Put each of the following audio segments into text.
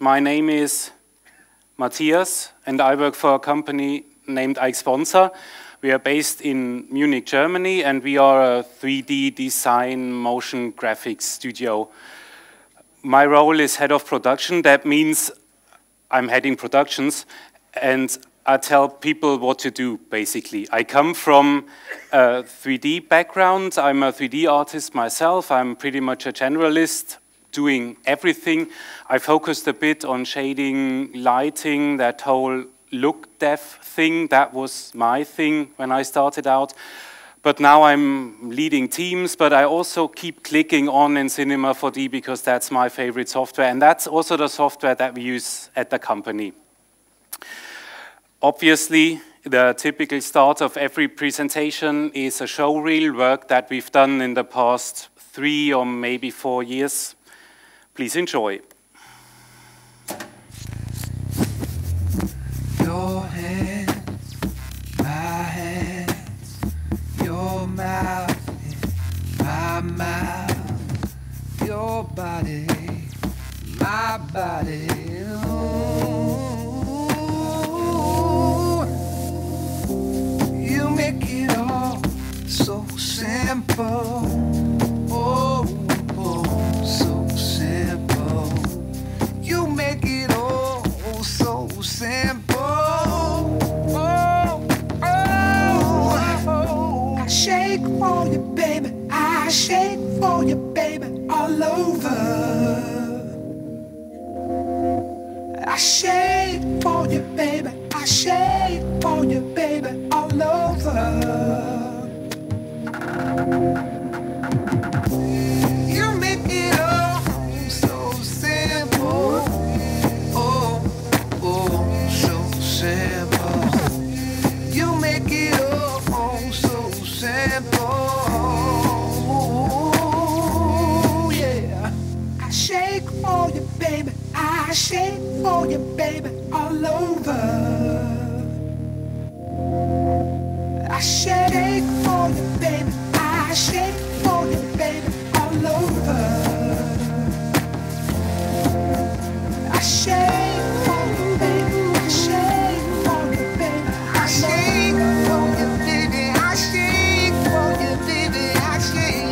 My name is Matthias, and I work for a company named Aixsponza. We are based in Munich, Germany, and we are a 3D design motion graphics studio. My role is head of production. That means I'm heading productions, and I tell people what to do, basically. I come from a 3D background. I'm a 3D artist myself. I'm pretty much a generalist, doing everything. I focused a bit on shading, lighting, that whole look dev thing. That was my thing when I started out. But now I'm leading teams, but I also keep clicking on in Cinema 4D because that's my favorite software, and that's also the software that we use at the company. Obviously, the typical start of every presentation is a showreel, work that we've done in the past 3 or maybe 4 years. Please enjoy. Your hands, my hands, your mouth, my mouth, your body, my body. You make it all so simple. Oh, oh, so simple. You make it all so simple. Oh, oh, oh. I shake for you, baby. I shake for you, baby, all over. I shake for you, baby. I shake for you, baby, all over. You make it all so simple. Oh, oh, so simple. You make it all so simple. Yeah. I shake for you, baby. I shake for you, baby, all over. I shake for you, baby. I shake for you, baby, all over. I shake for you, baby. I shake for you, baby. I shake for you, baby. I shake for you, baby. I shake.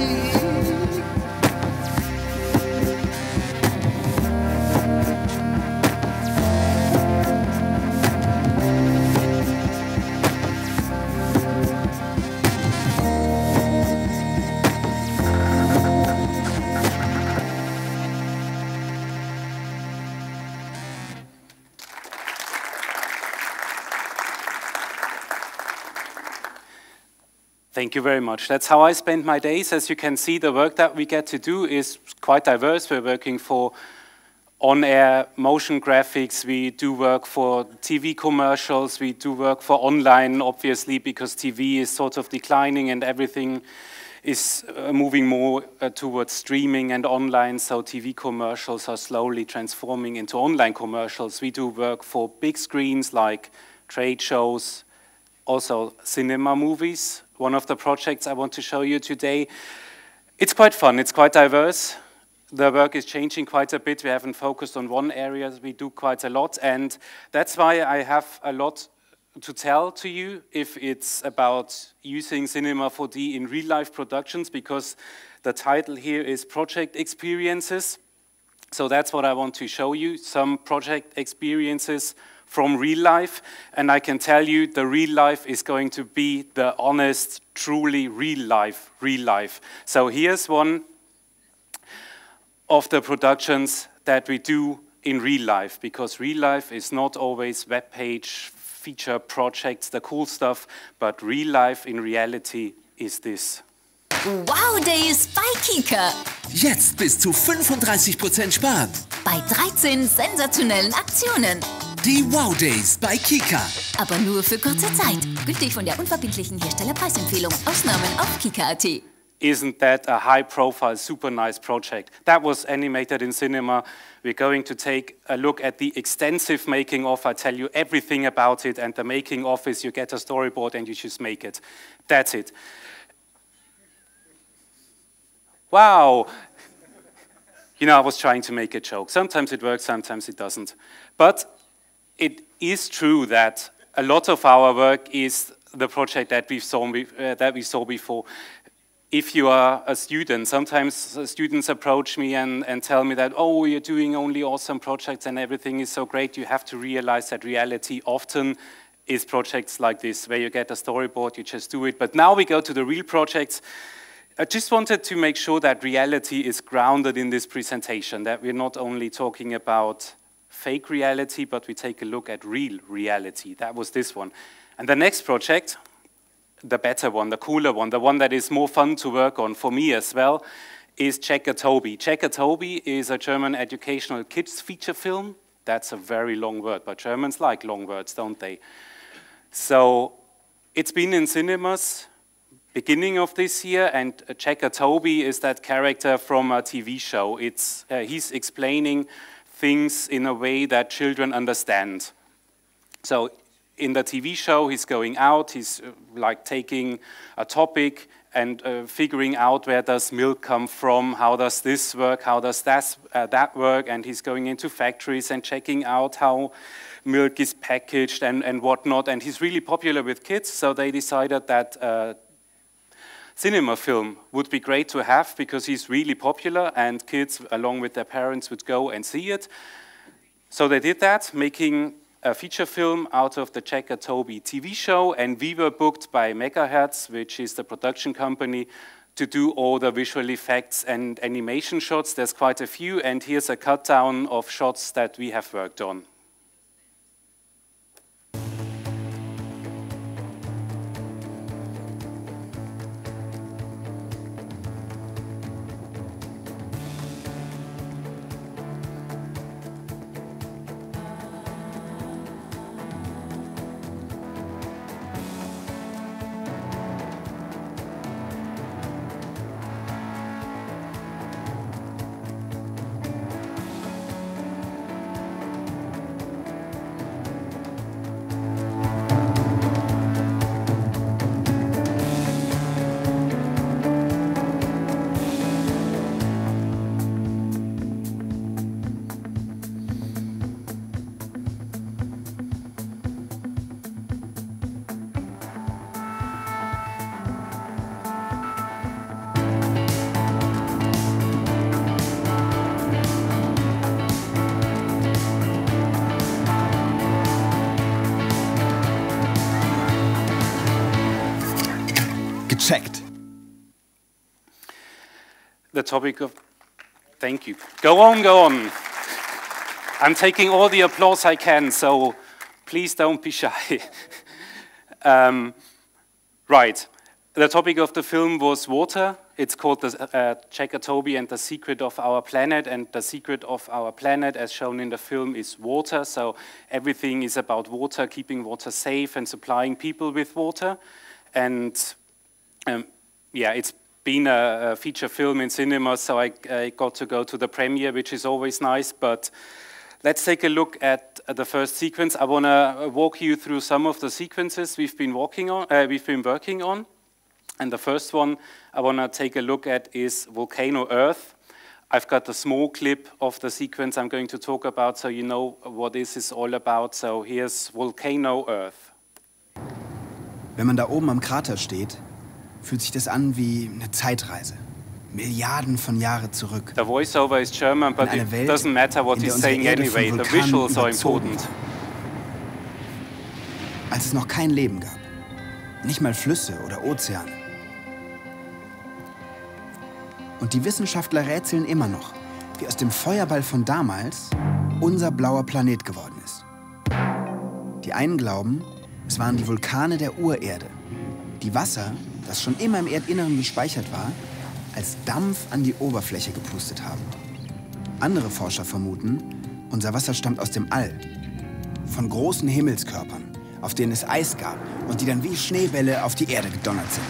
Thank you very much. That's how I spend my days. As you can see, the work that we get to do is quite diverse. We're working for on-air motion graphics. We do work for TV commercials. We do work for online, obviously, because TV is sort of declining and everything is moving more towards streaming and online. So TV commercials are slowly transforming into online commercials. We do work for big screens like trade shows, also cinema movies. One of the projects I want to show you today. It's quite fun, it's quite diverse. The work is changing quite a bit. We haven't focused on one area, we do quite a lot, and that's why I have a lot to tell to you if it's about using Cinema 4D in real-life productions, because the title here is Project Experiences. So that's what I want to show you, some project experiences from real life, and I can tell you the real life is going to be the honest, truly real life. So here's one of the productions that we do in real life, because real life is not always web page, feature projects, the cool stuff, but real life in reality is this. Wow Days bei Kika. Jetzt bis zu 35% sparen. Bei 13 sensationellen Aktionen. Die Wow Days bei Kika. Aber nur für kurze Zeit. Gültig von der unverbindlichen Herstellerpreisempfehlung. Ausnahmen auf kika.at. Isn't that a high-profile, super nice project? That was animated in cinema. We're going to take a look at the extensive making-of. I tell you everything about it, and the making-of is you get a storyboard and you just make it. That's it. Wow. You know, I was trying to make a joke. Sometimes it works, sometimes it doesn't. But it is true that a lot of our work is the project that we saw before. If you are a student, sometimes students approach me and tell me that, oh, you're doing only awesome projects and everything is so great. You have to realize that reality often is projects like this, where you get a storyboard, you just do it. But now we go to the real projects. I just wanted to make sure that reality is grounded in this presentation, that we're not only talking about fake reality, but we take a look at real reality. That was this one. And the next project, the better one, the cooler one, the one that is more fun to work on for me as well, is C4D. C4D is a German educational kids feature film. That's a very long word, but Germans like long words, don't they? So it's been in cinemas beginning of this year, and C4D is that character from a TV show. He's explaining things in a way that children understand. So in the TV show, he's going out, he's like taking a topic and figuring out where does milk come from, how does this work, how does that work, and he's going into factories and checking out how milk is packaged and whatnot, and he's really popular with kids, so they decided that cinema film would be great to have because he's really popular and kids, along with their parents, would go and see it. So they did that, making a feature film out of the C4D TV show, and we were booked by Megahertz, which is the production company, to do all the visual effects and animation shots. There's quite a few, and here's a cut down of shots that we have worked on. Gecheckt. The topic of, thank you. Go on, go on. I'm taking all the applause I can, so please don't be shy. Right, the topic of the film was water. It's called the C4D and the Secret of Our Planet, and the secret of our planet, as shown in the film, is water. So everything is about water, keeping water safe and supplying people with water. And yeah, it's been a feature film in cinemas, so I got to go to the premiere, which is always nice. But let's take a look at the first sequence. I want to walk you through some of the sequences we've been working on. And the first one I want to take a look at is Volcano Earth. I've got a small clip of the sequence I'm going to talk about, so you know what this is all about. So here's Volcano Earth. Wenn man da oben am Krater steht, fühlt sich das an wie eine Zeitreise. Milliarden von Jahren zurück. The voiceover is German, but it doesn't matter what he's saying anyway. The visuals are important. Als es noch kein Leben gab. Nicht mal Flüsse oder Ozeane. Und die Wissenschaftler rätseln immer noch, wie aus dem Feuerball von damals unser blauer Planet geworden ist. Die einen glauben, es waren die Vulkane der Urerde, die Wasser, das schon immer im Erdinneren gespeichert war, als Dampf an die Oberfläche gepustet haben. Andere Forscher vermuten, unser Wasser stammt aus dem All, von großen Himmelskörpern, auf denen es Eis gab und die dann wie Schneebälle auf die Erde gedonnert sind.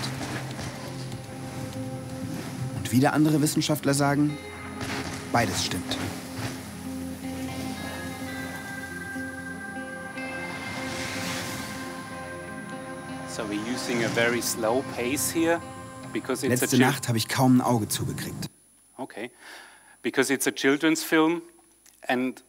Und wieder andere Wissenschaftler sagen, beides stimmt. So we're using a very slow pace here because it's Letzte Nacht habe ich kaum ein Auge zugekriegt. Okay. because it's a children's film, and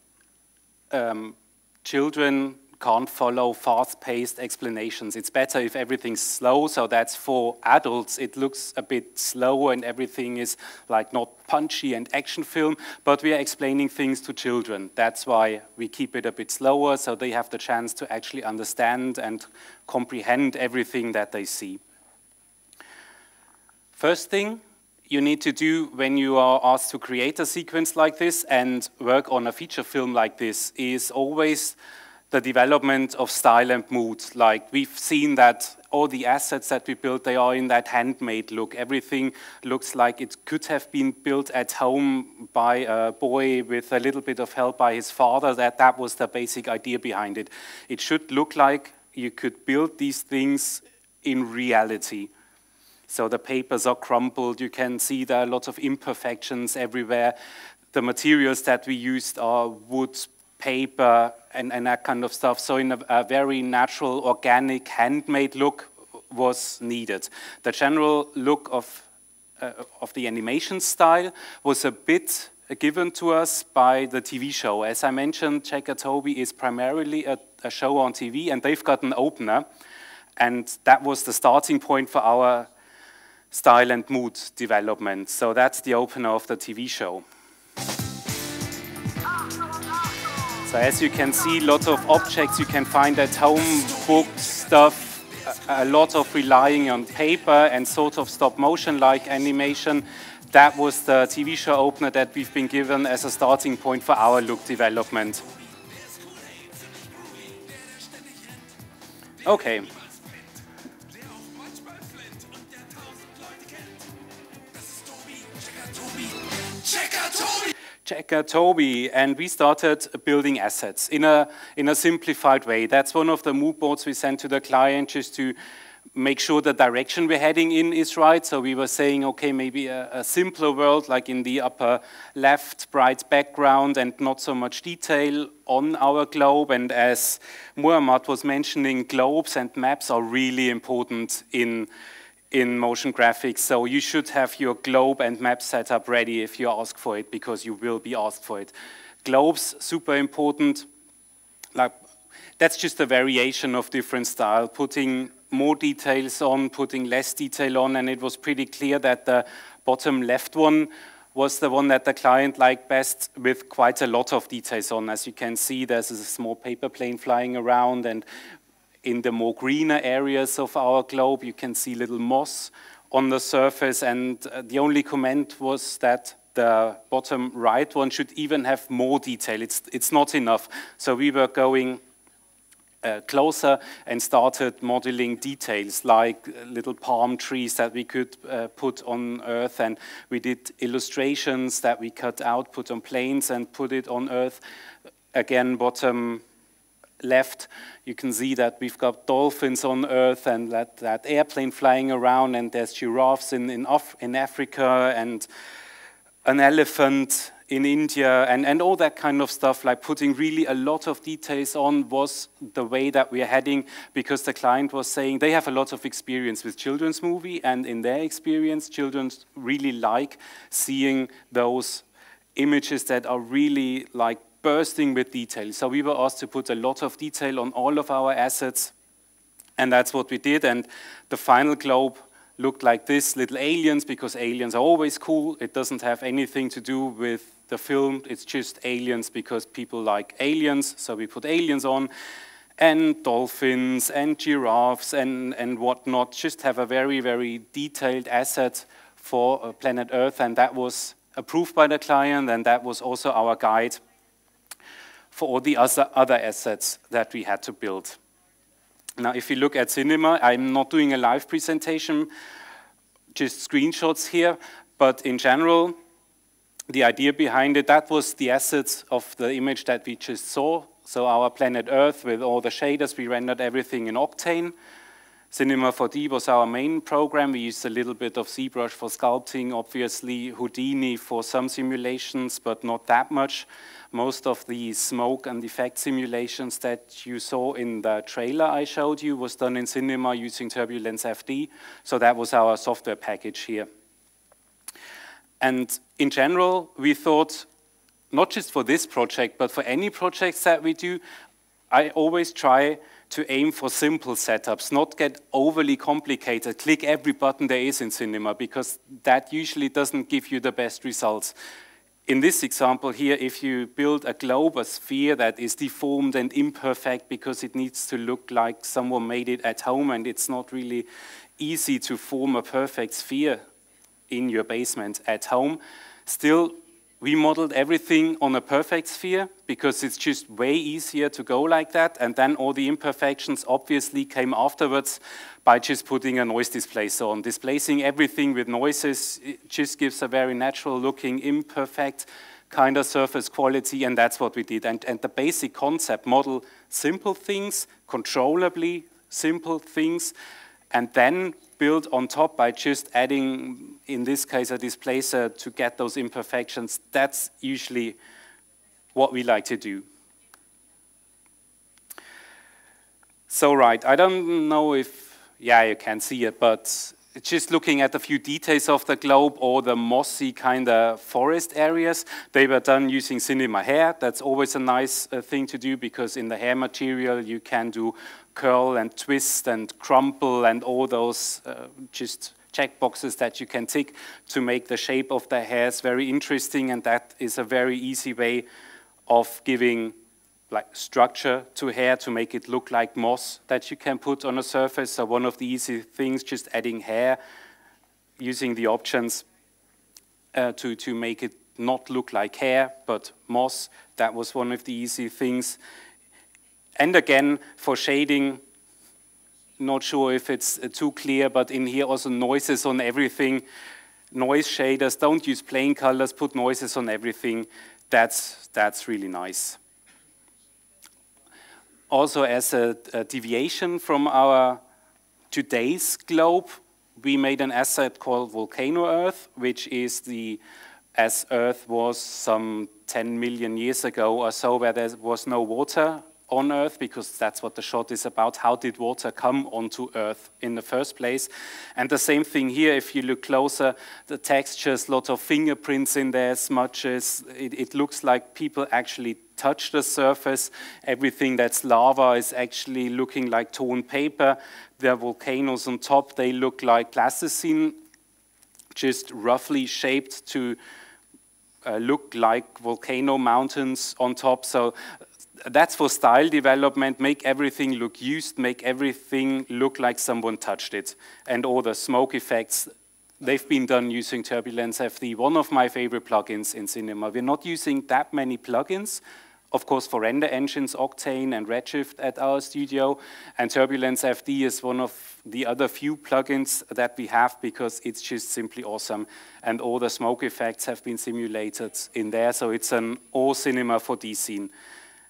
children can't follow fast-paced explanations. It's better if everything's slow, so that's for adults. It looks a bit slower and everything is like not punchy and action film, but we are explaining things to children. That's why we keep it a bit slower, so they have the chance to actually understand and comprehend everything that they see. First thing you need to do when you are asked to create a sequence like this and work on a feature film like this is always the development of style and mood. Like we've seen that all the assets that we built, they are in that handmade look. Everything looks like it could have been built at home by a boy with a little bit of help by his father. That was the basic idea behind it. It should look like you could build these things in reality. So the papers are crumpled. You can see there are lots of imperfections everywhere. The materials that we used are wood, paper, and that kind of stuff. So in a very natural, organic, handmade look was needed. The general look of the animation style was a bit given to us by the TV show. As I mentioned, C4D is primarily a show on TV, and they've got an opener. And that was the starting point for our style and mood development. So that's the opener of the TV show. So as you can see, lots of objects you can find at home, books, stuff, a lot of relying on paper and sort of stop motion-like animation. That was the TV show opener that we've been given as a starting point for our look development. Okay. C4D, and we started building assets in a simplified way. That's one of the mood boards we sent to the client just to make sure the direction we're heading in is right. So we were saying, okay, maybe a simpler world, like in the upper left, bright background and not so much detail on our globe. And as Muhammad was mentioning, globes and maps are really important in motion graphics, so you should have your globe and map setup ready if you ask for it, because you will be asked for it. Globes, super important. Like, that's just a variation of different style, putting more details on, putting less detail on, and it was pretty clear that the bottom left one was the one that the client liked best, with quite a lot of details on. As you can see, there's a small paper plane flying around, and in the more greener areas of our globe, you can see little moss on the surface, and the only comment was that the bottom right one should even have more detail. It's not enough. So we were going closer and started modeling details like little palm trees that we could put on Earth, and we did illustrations that we cut out, put on planes and put it on Earth. Again, bottom left, you can see that we've got dolphins on Earth and that airplane flying around, and there's giraffes in Africa and an elephant in India and all that kind of stuff. Like putting really a lot of details on was the way that we are heading, because the client was saying they have a lot of experience with children's movie, and in their experience, children really like seeing those images that are really like bursting with detail. So we were asked to put a lot of detail on all of our assets, and that's what we did. And the final globe looked like this, little aliens, because aliens are always cool. It doesn't have anything to do with the film. It's just aliens because people like aliens, so we put aliens on, and dolphins and giraffes and whatnot. Just have a very, very detailed asset for planet Earth, and that was approved by the client, and that was also our guide for all the other assets that we had to build. Now, if you look at cinema, I'm not doing a live presentation, just screenshots here, but in general, the idea behind it, that was the assets of the image that we just saw. So our planet Earth with all the shaders, we rendered everything in Octane. Cinema 4D was our main program. We used a little bit of ZBrush for sculpting, obviously Houdini for some simulations, but not that much. Most of the smoke and effect simulations that you saw in the trailer I showed you was done in Cinema using Turbulence FD. So that was our software package here. And in general, we thought, not just for this project, but for any projects that we do, I always try to aim for simple setups, not get overly complicated, click every button there is in cinema, because that usually doesn't give you the best results. In this example here, if you build a globe, a sphere that is deformed and imperfect because it needs to look like someone made it at home, and it's not really easy to form a perfect sphere in your basement at home, still we modeled everything on a perfect sphere because it's just way easier to go like that, and then all the imperfections obviously came afterwards by just putting a noise displacer on. Displacing everything with noises, it just gives a very natural looking, imperfect kind of surface quality, and that's what we did. And the basic concept, model simple things, controllably simple things, and then build on top by just adding, in this case, a displacer to get those imperfections. That's usually what we like to do. So right, I don't know if, yeah, you can see it, but just looking at a few details of the globe or the mossy kind of forest areas, they were done using cinema hair. That's always a nice thing to do, because in the hair material you can do curl and twist and crumple and all those just checkboxes that you can tick to make the shape of the hairs very interesting, and that is a very easy way of giving like structure to hair to make it look like moss that you can put on a surface. So one of the easy things, just adding hair, using the options to make it not look like hair but moss. That was one of the easy things. And again, for shading, not sure if it's too clear, but in here also noises on everything. Noise shaders, don't use plain colors, put noises on everything. That's really nice. Also, as a deviation from our today's globe, we made an asset called Volcano Earth, which is as Earth was some 10 million years ago or so, where there was no water on Earth, because that's what the shot is about. How did water come onto Earth in the first place? And the same thing here, if you look closer, the textures, lots of fingerprints in there, smudges. It looks like people actually touch the surface. Everything that's lava is actually looking like torn paper. The volcanoes on top, they look like plasticine, just roughly shaped to look like volcano mountains on top. So that's for style development. Make everything look used, make everything look like someone touched it. And all the smoke effects, they've been done using Turbulence FD, one of my favorite plugins in cinema. We're not using that many plugins, of course, for render engines, Octane and Redshift at our studio. And Turbulence FD is one of the other few plugins that we have, because it's just simply awesome. And all the smoke effects have been simulated in there. So it's an all cinema 4D scene.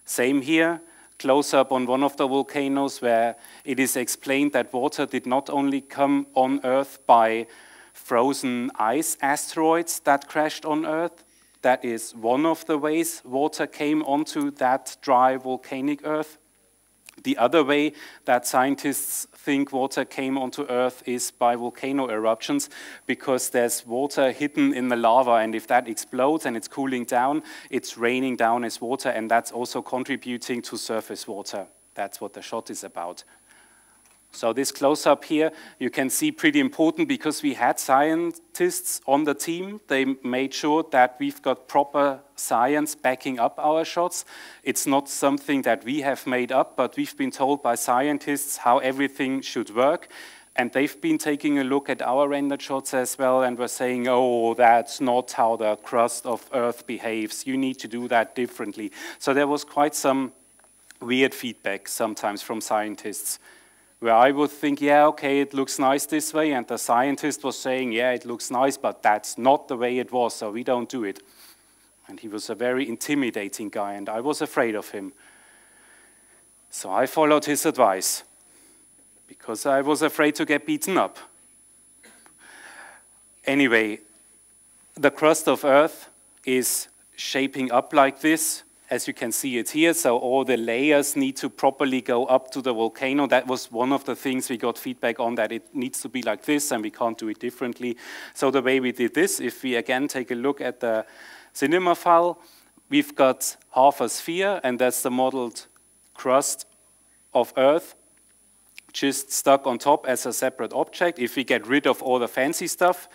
Same here, close up on one of the volcanoes, where it is explained that water did not only come on Earth by frozen ice asteroids that crashed on Earth. That is one of the ways water came onto that dry volcanic Earth. The other way that scientists think water came onto Earth is by volcano eruptions, because there's water hidden in the lava, and if that explodes and it's cooling down, it's raining down as water, and that's also contributing to surface water. That's what the shot is about. So this close-up here, you can see pretty important, because we had scientists on the team. They made sure that we've got proper science backing up our shots. It's not something that we have made up, but we've been told by scientists how everything should work. And they've been taking a look at our rendered shots as well, and were saying, oh, that's not how the crust of Earth behaves. You need to do that differently. So there was quite some weird feedback sometimes from scientists, where I would think, yeah, okay, it looks nice this way, and the scientist was saying, yeah, it looks nice, but that's not the way it was, so we don't do it. And he was a very intimidating guy, and I was afraid of him. So I followed his advice, because I was afraid to get beaten up. Anyway, the crust of Earth is shaping up like this. as you can see it here, so all the layers need to properly go up to the volcano. That was one of the things we got feedback on, that it needs to be like this and we can't do it differently. So the way we did this, if we again take a look at the cinema file, we've got half a sphere, and that's the modeled crust of Earth, just stuck on top as a separate object. If we get rid of all the fancy stuff,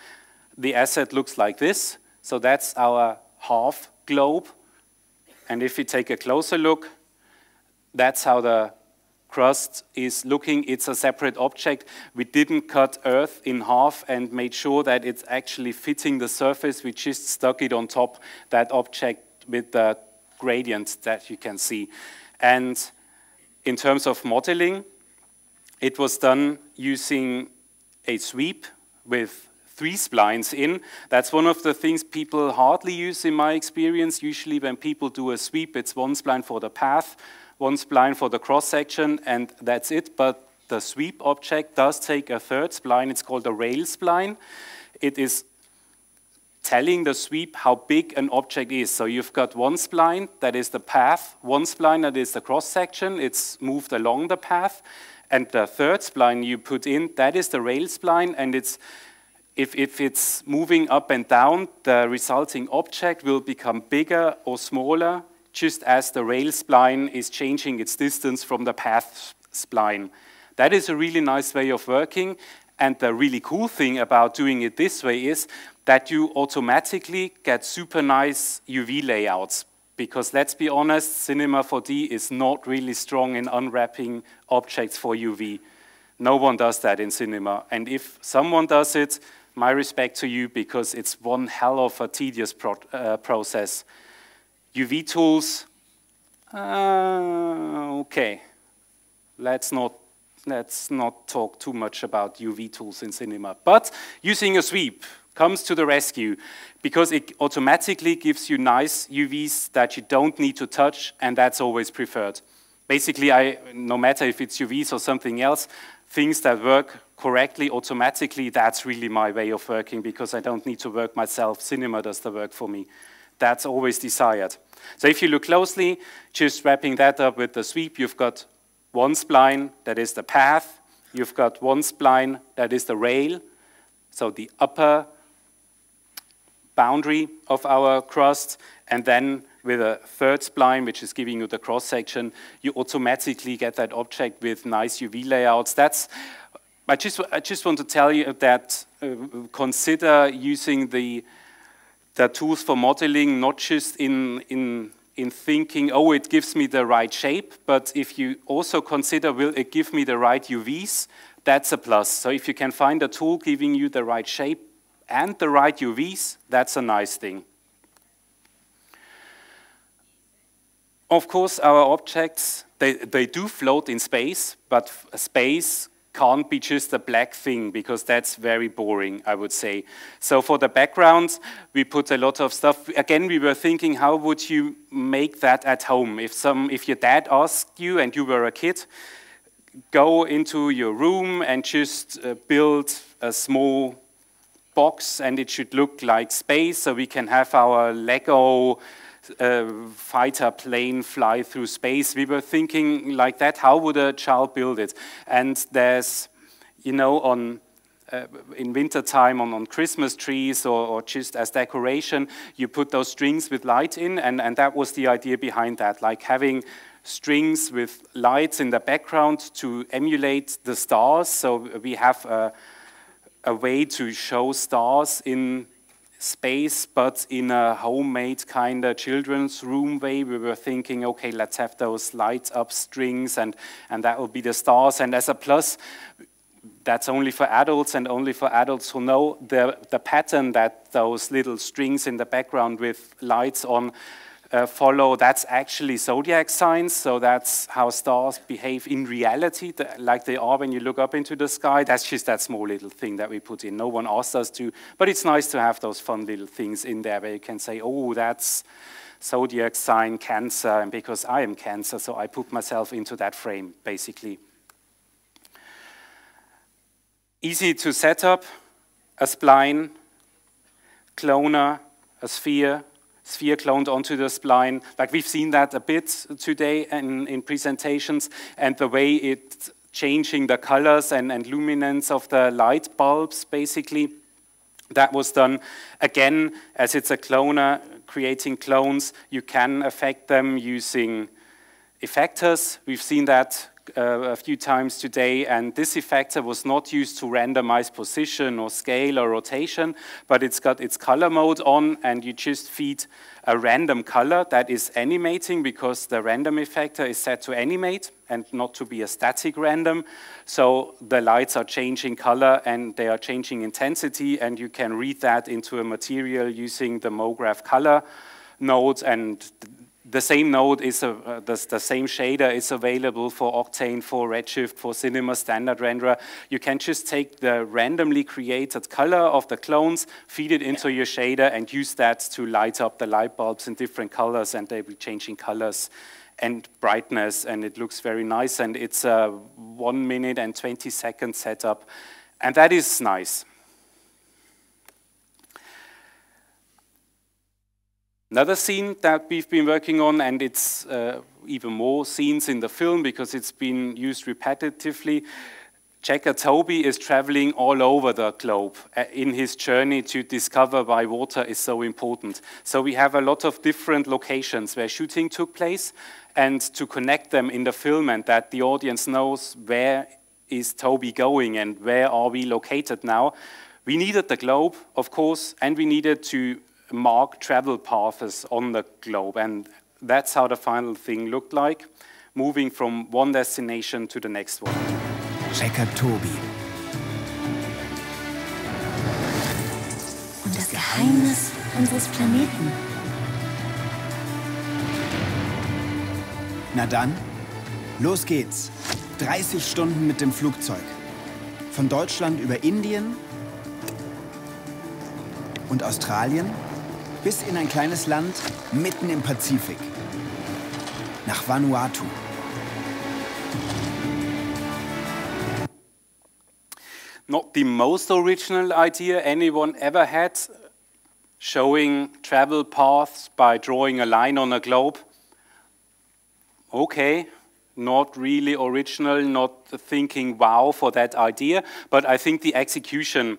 the asset looks like this. So that's our half globe. And if we take a closer look, that's how the crust is looking. It's a separate object. We didn't cut Earth in half and made sure that it's actually fitting the surface. We just stuck it on top, that object with the gradient that you can see. And in terms of modeling, it was done using a sweep with 3 splines in. That's one of the things people hardly use in my experience. Usually when people do a sweep, it's 1 spline for the path, 1 spline for the cross-section, and that's it. But the sweep object does take a 3rd spline. It's called a rail spline. It is telling the sweep how big an object is. So you've got 1 spline, that is the path, 1 spline, that is the cross-section. It's moved along the path. And the 3rd spline you put in, that is the rail spline, and it's if it's moving up and down, the resulting object will become bigger or smaller, just as the rail spline is changing its distance from the path spline. That is a really nice way of working, and the really cool thing about doing it this way is that you automatically get super nice UV layouts. Because let's be honest, Cinema 4D is not really strong in unwrapping objects for UV. No one does that in cinema. And if someone does it, my respect to you, because it's one hell of a tedious process. UV tools, okay. Let's not talk too much about UV tools in cinema. But using a sweep comes to the rescue, because it automatically gives you nice UVs that you don't need to touch, and that's always preferred. Basically, no matter if it's UVs or something else, things that work correctly, automatically, that's really my way of working, because I don't need to work myself. Cinema does the work for me. That's always desired. So if you look closely, just wrapping that up with the sweep, you've got 1 spline, that is the path. You've got 1 spline, that is the rail, so the upper boundary of our crust, and then with a 3rd spline, which is giving you the cross-section, you automatically get that object with nice UV layouts. I just want to tell you that consider using the tools for modeling, not just in thinking, oh, it gives me the right shape, but if you also consider, will it give me the right UVs, that's a plus. So if you can find a tool giving you the right shape and the right UVs, that's a nice thing. Of course, our objects, they do float in space, but space can't be just a black thing, because that's very boring, I would say. So for the background, we put a lot of stuff. Again, we were thinking, how would you make that at home? If your dad asked you and you were a kid, go into your room and just build a small box, and it should look like space, so we can have our Lego fighter plane fly through space. We were thinking like that, how would a child build it? And there's, you know, in wintertime on Christmas trees or just as decoration, you put those strings with light in, and that was the idea behind that, like having strings with lights in the background to emulate the stars. So we have a way to show stars in space, but in a homemade kind of children's room way. We were thinking, okay, let's have those light up strings, and that will be the stars. And as a plus, that's only for adults, and only for adults who know the pattern that those little strings in the background with lights on follow. That's actually zodiac signs, so that's how stars behave in reality, like they are when you look up into the sky. That's just that small little thing that we put in. No one asked us to, but it's nice to have those fun little things in there where you can say, oh, that's zodiac sign Cancer, and because I am Cancer, so I put myself into that frame, basically. Easy to set up, a spline, cloner, a sphere, sphere cloned onto the spline. Like we've seen that a bit today in presentations, and the way it's changing the colors and luminance of the light bulbs, basically. That was done, again, as it's a cloner, creating clones, you can affect them using effectors. We've seen that a few times today, and this effector was not used to randomize position or scale or rotation, but it's got its color mode on, and you just feed a random color that is animating, because the random effector is set to animate and not to be a static random. So the lights are changing color and they are changing intensity, and you can read that into a material using the MoGraph color node, and the same node is the same shader is available for Octane, for Redshift, for Cinema Standard Renderer. You can just take the randomly created color of the clones, feed it into your shader, and use that to light up the light bulbs in different colors, and they'll be changing colors and brightness, and it looks very nice. And it's a 1 minute and 20 second setup, and that is nice. Another scene that we've been working on, and it's even more scenes in the film because it's been used repetitively. Checker Toby is traveling all over the globe in his journey to discover why water is so important. So we have a lot of different locations where shooting took place, and to connect them in the film and that the audience knows where is Toby going and where are we located now. We needed the globe, of course, and we needed to mark travel paths on the globe, and that's how the final thing looked like, moving from one destination to the next one. Checker Tobi. Und das Geheimnis unseres Planeten. Na dann, los geht's. 30 Stunden mit dem Flugzeug. Von Deutschland über Indien und Australien bis in ein kleines Land mitten im Pazifik. Nach Vanuatu. Not the most original idea anyone ever had, showing travel paths by drawing a line on a globe. Okay, not really original, not thinking wow for that idea, but I think the execution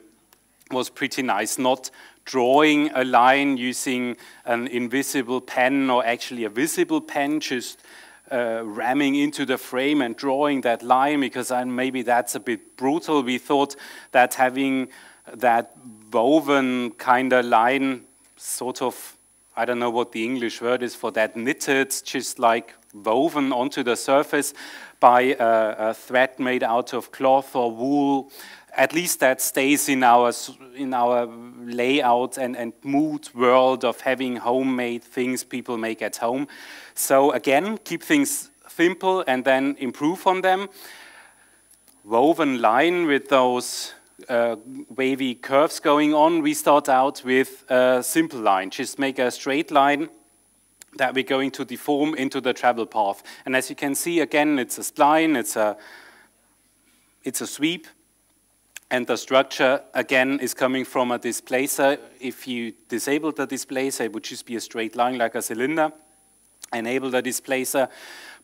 was pretty nice, not drawing a line using an invisible pen or actually a visible pen, just ramming into the frame and drawing that line, because maybe that's a bit brutal. We thought that having that woven kind of line, sort of, I don't know what the English word is for that, knitted, just like woven onto the surface by a thread made out of cloth or wool, at least that stays in our layout and mood world of having homemade things people make at home. So again, keep things simple and then improve on them. Woven line with those wavy curves going on. We start out with a simple line. Just make a straight line that we're going to deform into the travel path. And as you can see, again, it's a spline, it's a sweep. And the structure, again, is coming from a displacer. If you disable the displacer, it would just be a straight line like a cylinder. Enable the displacer,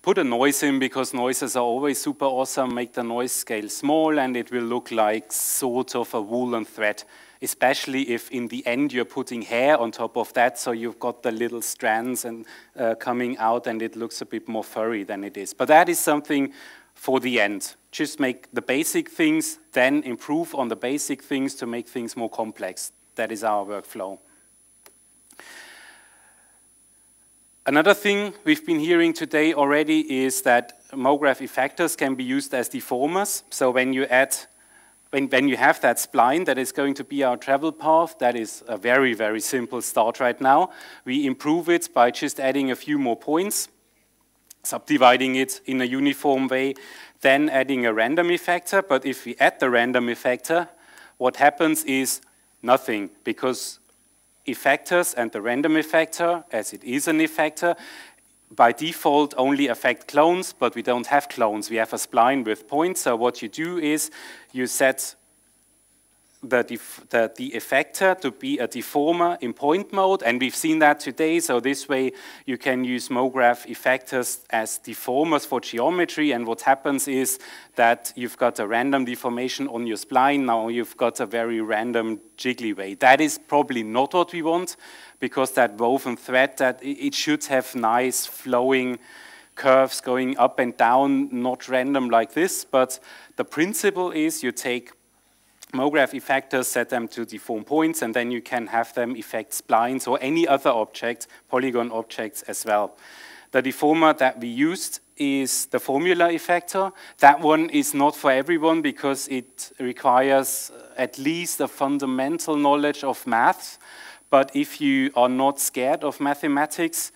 put a noise in, because noises are always super awesome. Make the noise scale small, and it will look like sort of a woolen thread, especially if in the end you're putting hair on top of that, so you've got the little strands and coming out, and it looks a bit more furry than it is. But that is something for the end. Just make the basic things, then improve on the basic things to make things more complex. That is our workflow. Another thing we've been hearing today already is that MoGraph effectors can be used as deformers. So when you have that spline that is going to be our travel path, that is a very, very simple start right now. We improve it by just adding a few more points, subdividing it in a uniform way, then adding a random effector. But if we add the random effector, what happens is nothing, because effectors and the random effector, as it is an effector, by default only affect clones, but we don't have clones. We have a spline with points. So what you do is you set the effector to be a deformer in point mode, and we've seen that today. So this way you can use MoGraph effectors as deformers for geometry, and what happens is that you've got a random deformation on your spline. Now you've got a very random jiggly way. That is probably not what we want, because that woven thread, that it should have nice flowing curves going up and down, not random like this. But the principle is you take MoGraph effectors, set them to deform points, and then you can have them affect splines or any other object, polygon objects as well. The deformer that we used is the formula effector. That one is not for everyone because it requires at least a fundamental knowledge of maths. But if you are not scared of mathematics,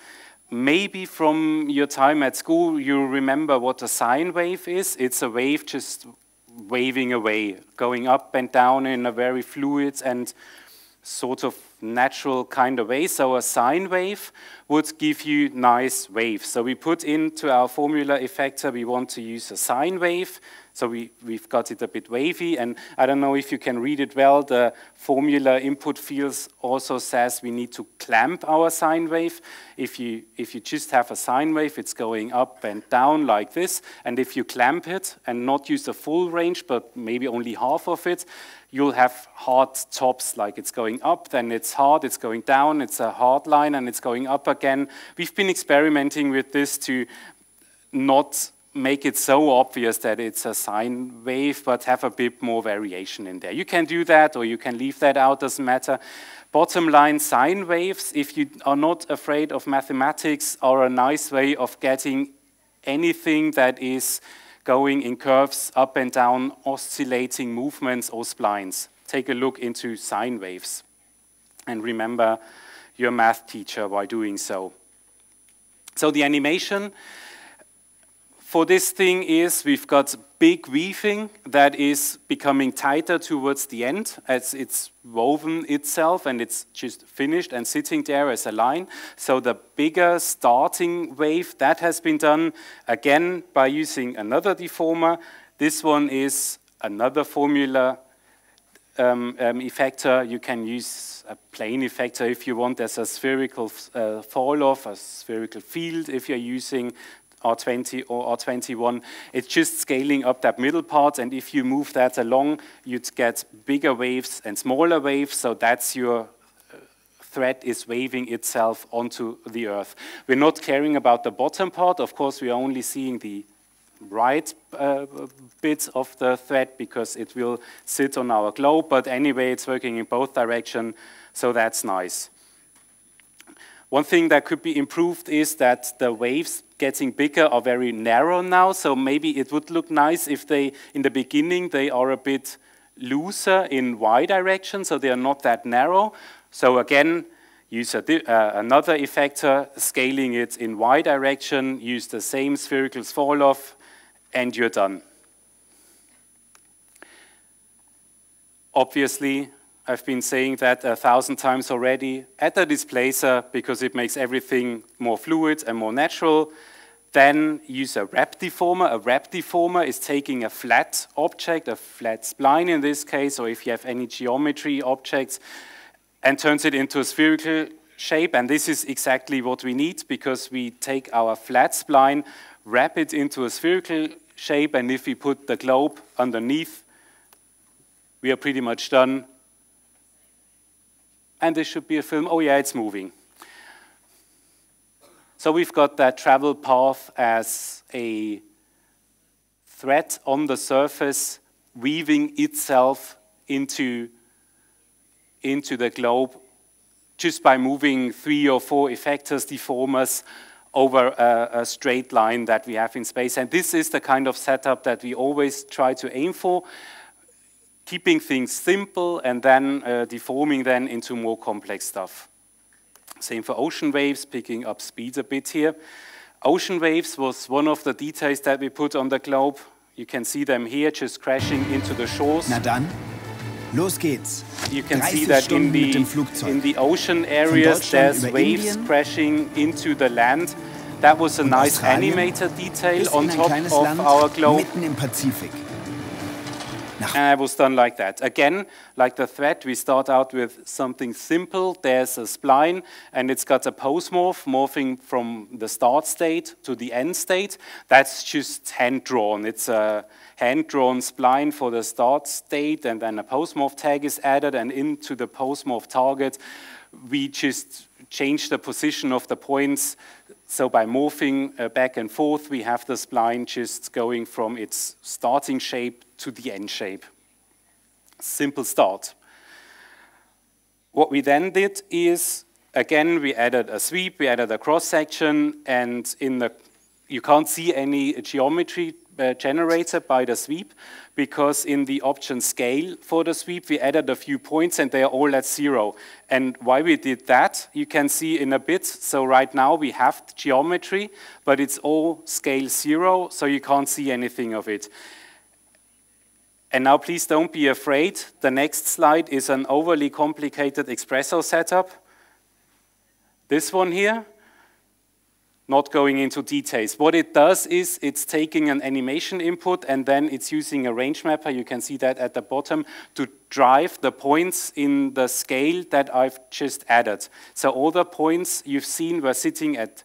maybe from your time at school you remember what a sine wave is. It's a wave just waving away, going up and down in a very fluid and sort of natural kind of way. So a sine wave would give you nice waves. So we put into our formula effector, we want to use a sine wave. So we've got it a bit wavy, and I don't know if you can read it well. The formula input fields also says we need to clamp our sine wave. If you just have a sine wave, it's going up and down like this. And if you clamp it and not use the full range, but maybe only half of it, you'll have hard tops, like it's going up, then it's hard, it's going down, it's a hard line, and it's going up again. We've been experimenting with this to not make it so obvious that it's a sine wave, but have a bit more variation in there. You can do that, or you can leave that out, doesn't matter. Bottom line, sine waves, if you are not afraid of mathematics, are a nice way of getting anything that is going in curves, up and down, oscillating movements or splines. Take a look into sine waves, and remember your math teacher by doing so. So the animation for this thing is we've got big weaving that is becoming tighter towards the end as it's woven itself and it's just finished and sitting there as a line. So the bigger starting wave, that has been done again by using another deformer. This one is another formula effector. You can use a plane effector if you want. There's a spherical fall-off, a spherical field if you're using R20 or R21. It's just scaling up that middle part, and if you move that along, you'd get bigger waves and smaller waves, so that's your thread is waving itself onto the earth. We're not caring about the bottom part. Of course, we are only seeing the right bit of the thread because it will sit on our globe, but anyway, it's working in both directions, so that's nice. One thing that could be improved is that the waves getting bigger are very narrow now, so maybe it would look nice if they, in the beginning, they are a bit looser in Y direction, so they are not that narrow. So again, use another effector, scaling it in Y direction, use the same spherical fall-off, and you're done. Obviously, I've been saying that 1,000 times already, add a displacer because it makes everything more fluid and more natural. Then use a wrap deformer. A wrap deformer is taking a flat object, a flat spline in this case, or if you have any geometry objects, and turns it into a spherical shape. And this is exactly what we need because we take our flat spline, wrap it into a spherical shape, and if we put the globe underneath, we are pretty much done. And this should be a film. Oh yeah, it's moving. So we've got that travel path as a thread on the surface weaving itself into the globe just by moving 3 or 4 effectors, deformers over a straight line that we have in space. And this is the kind of setup that we always try to aim for, keeping things simple and then deforming them into more complex stuff. Same for ocean waves, picking up speed a bit here. Ocean waves was one of the details that we put on the globe. You can see them here just crashing into the shores. Na dann, los geht's. You can see that in the ocean areas there's waves Indien, crashing into the land. That was a nice animated detail on top of our globe. Mitten im Pazifik. nach And I was done like that. Again, like the thread, we start out with something simple. There's a spline, and it's got a postmorph, morphing from the start state to the end state. That's just hand-drawn. It's a hand-drawn spline for the start state, and then a postmorph tag is added, and into the postmorph target, we just change the position of the points. So by morphing back and forth, we have the spline just going from its starting shape to the end shape. Simple start. What we then did is, again, we added a sweep, we added a cross-section, and you can't see any geometry generated by the sweep, because in the option scale for the sweep, we added a few points and they are all at 0. And why we did that, you can see in a bit. So right now we have geometry, but it's all scale 0, so you can't see anything of it. And now please don't be afraid. The next slide is an overly complicated espresso setup. This one here. Not going into details. What it does is it's taking an animation input and then it's using a range mapper, you can see that at the bottom, to drive the points in the scale that I've just added. So all the points you've seen were sitting at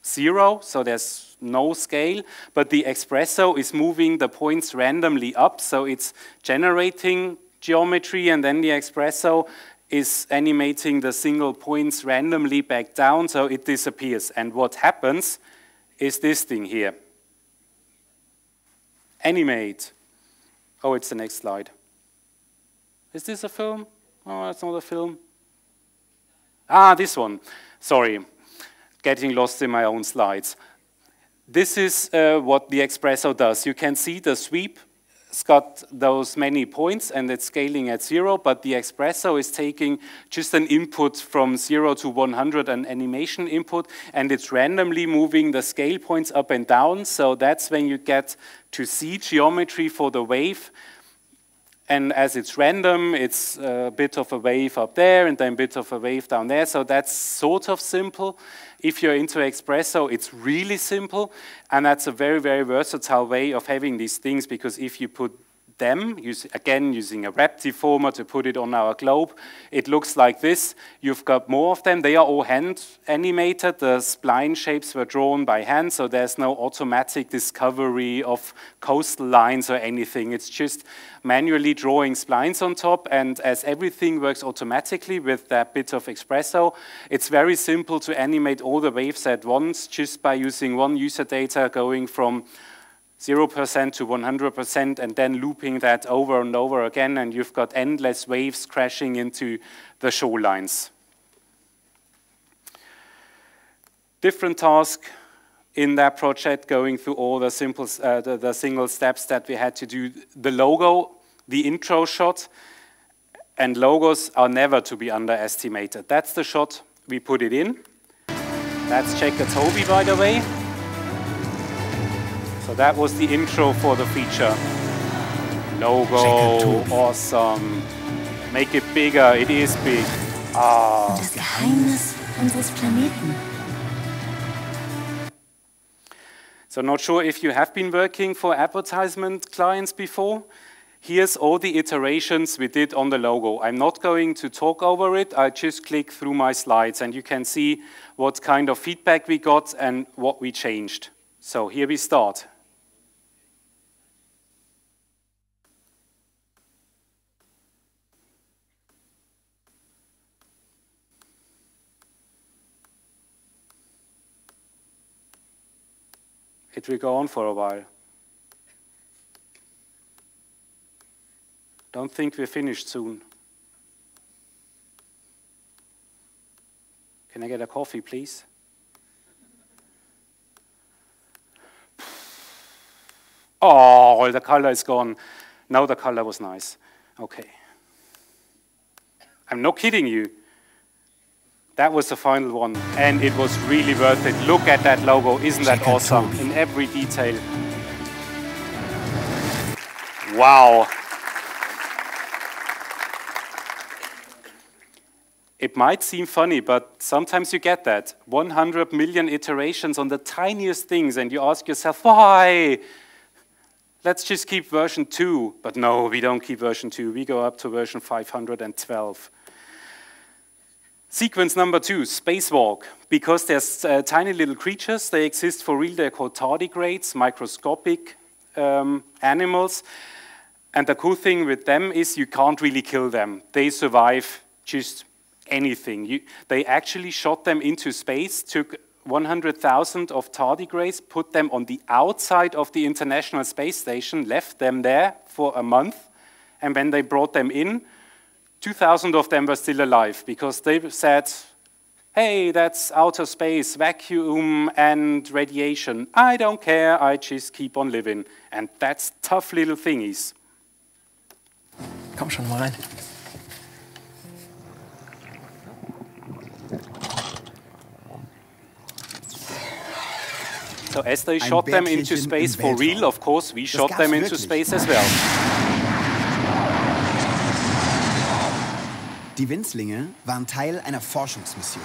0, so there's no scale, but the espresso is moving the points randomly up, so it's generating geometry, and then the espresso is animating the single points randomly back down, so it disappears. And what happens is this thing here. Animate. Oh, it's the next slide. Is this a film? Oh, it's not a film. Ah, this one. Sorry, getting lost in my own slides. This is what the espresso does. You can see the sweep. It's got those many points and it's scaling at 0, but the espresso is taking just an input from 0 to 100, an animation input, and it's randomly moving the scale points up and down. So that's when you get to see geometry for the wave. And as it's random, it's a bit of a wave up there and then a bit of a wave down there. So that's sort of simple. If you're into espresso, it's really simple. And that's a very, very versatile way of having these things, because if you put them, again, using a wrap deformer to put it on our globe, it looks like this. You've got more of them. They are all hand animated. The spline shapes were drawn by hand, so there's no automatic discovery of coastal lines or anything. It's just manually drawing splines on top, and as everything works automatically with that bit of espresso, it's very simple to animate all the waves at once just by using one user data going from 0% to 100% and then looping that over and over again, and you've got endless waves crashing into the shorelines. Different task in that project, going through all the simple, the single steps that we had to do. The logo, the intro shot, and logos are never to be underestimated. That's the shot, we put it in. That's Checker Toby, by the way. So that was the intro for the feature. Logo, awesome. Make it bigger, it is big. Ah. Das Geheimnis unseres Planeten. So not sure if you have been working for advertisement clients before. Here's all the iterations we did on the logo. I'm not going to talk over it, I just click through my slides and you can see what kind of feedback we got and what we changed. So here we start. It will go on for a while. Don't think we're finished soon. Can I get a coffee, please? Oh, the color is gone. No, the color was nice. Okay. I'm not kidding you. That was the final one, and it was really worth it. Look at that logo, isn't that awesome? In every detail. Wow. It might seem funny, but sometimes you get that. 100 million iterations on the tiniest things, and you ask yourself, why? let's just keep version 2. But no, we don't keep version 2. We go up to version 512. Sequence number 2, spacewalk. Because there's tiny little creatures, they exist for real, they're called tardigrades, microscopic animals. And the cool thing with them is you can't really kill them. They survive just anything. They actually shot them into space, took 100,000 of tardigrades, put them on the outside of the International Space Station, left them there for a month, and when they brought them in, 2,000 of them were still alive because they said, hey, that's outer space, vacuum and radiation. I don't care, I just keep on living. And that's tough little thingies. Komm schon mal rein. So as they shot them into space for real, of course, we shot them into space as well. Die Winzlinge waren Teil einer Forschungsmission.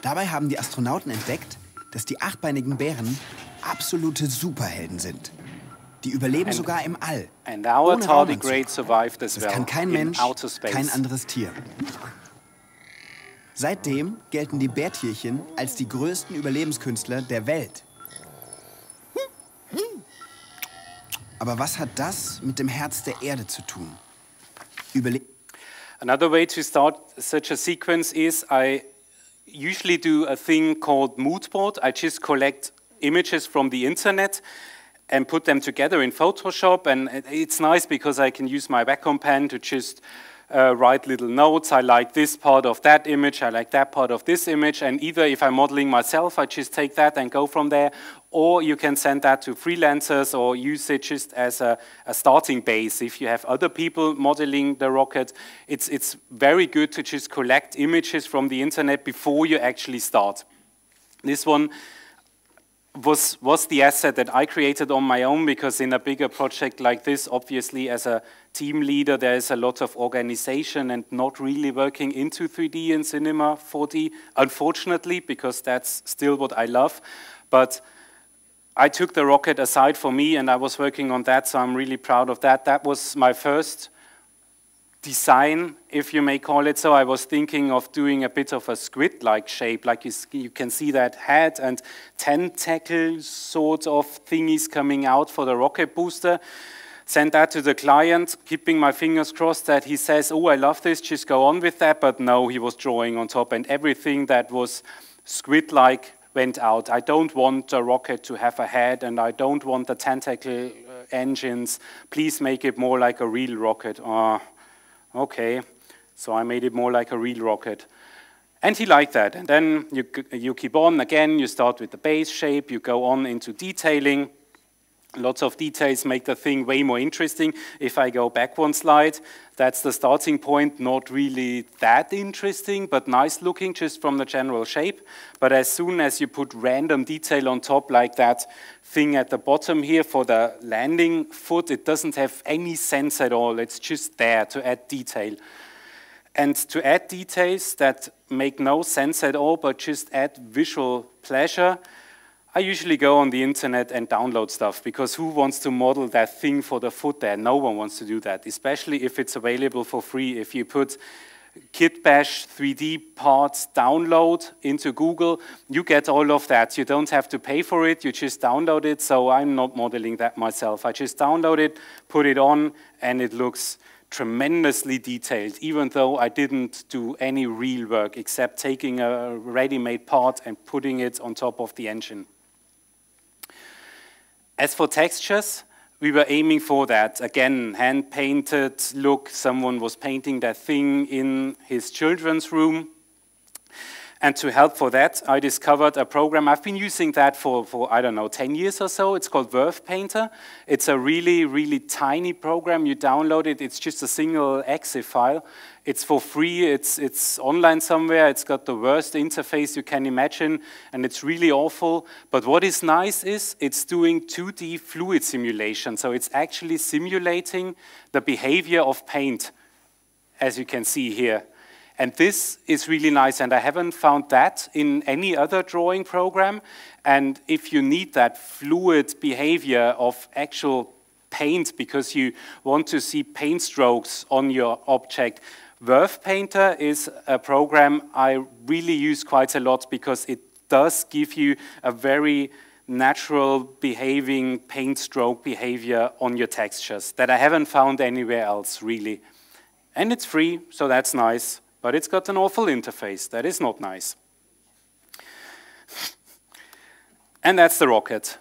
Dabei haben die Astronauten entdeckt, dass die achtbeinigen Bären absolute Superhelden sind. Die überleben sogar im All. And our ohne tardigrade survived as Das well kann kein in Mensch, outer space. kein anderes Tier. Seitdem gelten die Bärtierchen als die größten Überlebenskünstler der Welt. Aber was hat das mit dem Herz der Erde zu tun? Another way to start such a sequence is I usually do a thing called mood board. I just collect images from the internet and put them together in Photoshop, and it's nice because I can use my Wacom pen to just write little notes. I like this part of that image, I like that part of this image, and either if I'm modeling myself, I just take that and go from there, or you can send that to freelancers or use it just as a starting base. If you have other people modeling the rocket, it's very good to just collect images from the internet before you actually start. This one was the asset that I created on my own, because in a bigger project like this, obviously as a team leader, there is a lot of organization and not really working into 3D and cinema 4D, unfortunately, because that's still what I love. But I took the rocket aside for me and I was working on that, so I'm really proud of that. That was my first design, if you may call it so. I was thinking of doing a bit of a squid-like shape, like you can see that head and tentacle sort of thingies coming out for the rocket booster. Sent that to the client, keeping my fingers crossed that he says, oh, I love this, just go on with that. But no, he was drawing on top, and everything that was squid-like went out. I don't want a rocket to have a head, and I don't want the tentacle engines. Please make it more like a real rocket. Okay, so I made it more like a real rocket. And he liked that. And then you keep on again, you start with the base shape, you go on into detailing. Lots of details make the thing way more interesting. If I go back one slide, that's the starting point, not really that interesting, but nice looking just from the general shape. But as soon as you put random detail on top, like that thing at the bottom here for the landing foot, it doesn't have any sense at all. It's just there to add detail. And to add details that make no sense at all, but just add visual pleasure, I usually go on the internet and download stuff, because who wants to model that thing for the foot there? No one wants to do that, especially if it's available for free. If you put Kitbash 3D parts download into Google, you get all of that. You don't have to pay for it, you just download it, so I'm not modeling that myself. I just download it, put it on, and it looks tremendously detailed, even though I didn't do any real work except taking a ready-made part and putting it on top of the engine. As for textures, we were aiming for that. Again, hand-painted look. Someone was painting that thing in his children's room. And to help for that, I discovered a program. I've been using that for I don't know, 10 years or so. It's called Verve Painter. It's a really, really tiny program. You download it. It's just a single exe file. It's for free. It's online somewhere. It's got the worst interface you can imagine, and it's really awful. But what is nice is it's doing 2D fluid simulation. So it's actually simulating the behavior of paint, as you can see here. And this is really nice, and I haven't found that in any other drawing program. And if you need that fluid behavior of actual paint because you want to see paint strokes on your object, Verve Painter is a program I really use quite a lot because it does give you a very natural behaving paint stroke behavior on your textures that I haven't found anywhere else, really. And it's free, so that's nice. But it's got an awful interface. That is not nice. And that's the rocket.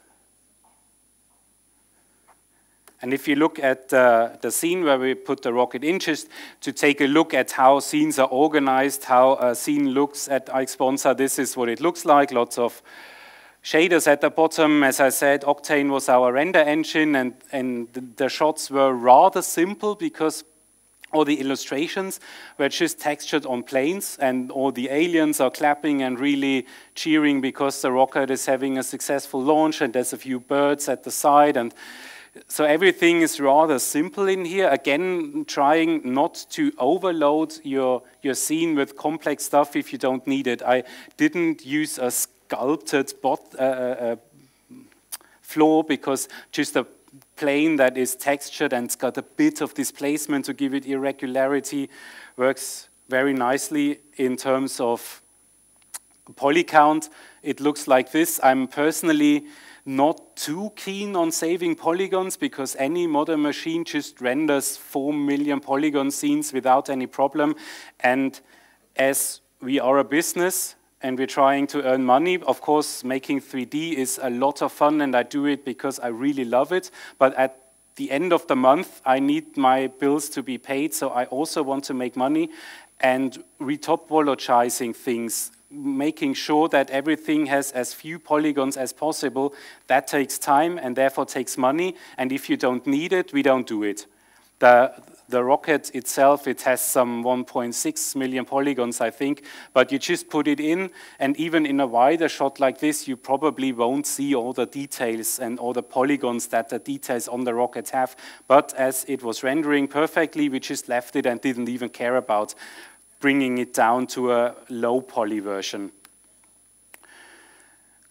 And if you look at the scene where we put the rocket in, just to take a look at how scenes are organized, how a scene looks at Aixsponza, this is what it looks like. Lots of shaders at the bottom. As I said, Octane was our render engine, and the shots were rather simple because all the illustrations were just textured on planes, and all the aliens are clapping and really cheering because the rocket is having a successful launch, and there's a few birds at the side, and so everything is rather simple in here. Again, trying not to overload your scene with complex stuff if you don't need it. I didn't use a sculpted floor because just a plane that is textured and it's got a bit of displacement to give it irregularity works very nicely in terms of poly count. It looks like this. I'm personally not too keen on saving polygons because any modern machine just renders 4 million polygon scenes without any problem. And as we are a business and we're trying to earn money, of course, making 3D is a lot of fun, and I do it because I really love it. But at the end of the month, I need my bills to be paid, so I also want to make money. And retopologizing things, making sure that everything has as few polygons as possible, that takes time and therefore takes money. And if you don't need it, we don't do it. The rocket itself, it has some 1.6 million polygons, I think, but you just put it in, and even in a wider shot like this, you probably won't see all the details and all the polygons that the details on the rocket have. But as it was rendering perfectly, we just left it and didn't even care about bringing it down to a low poly version.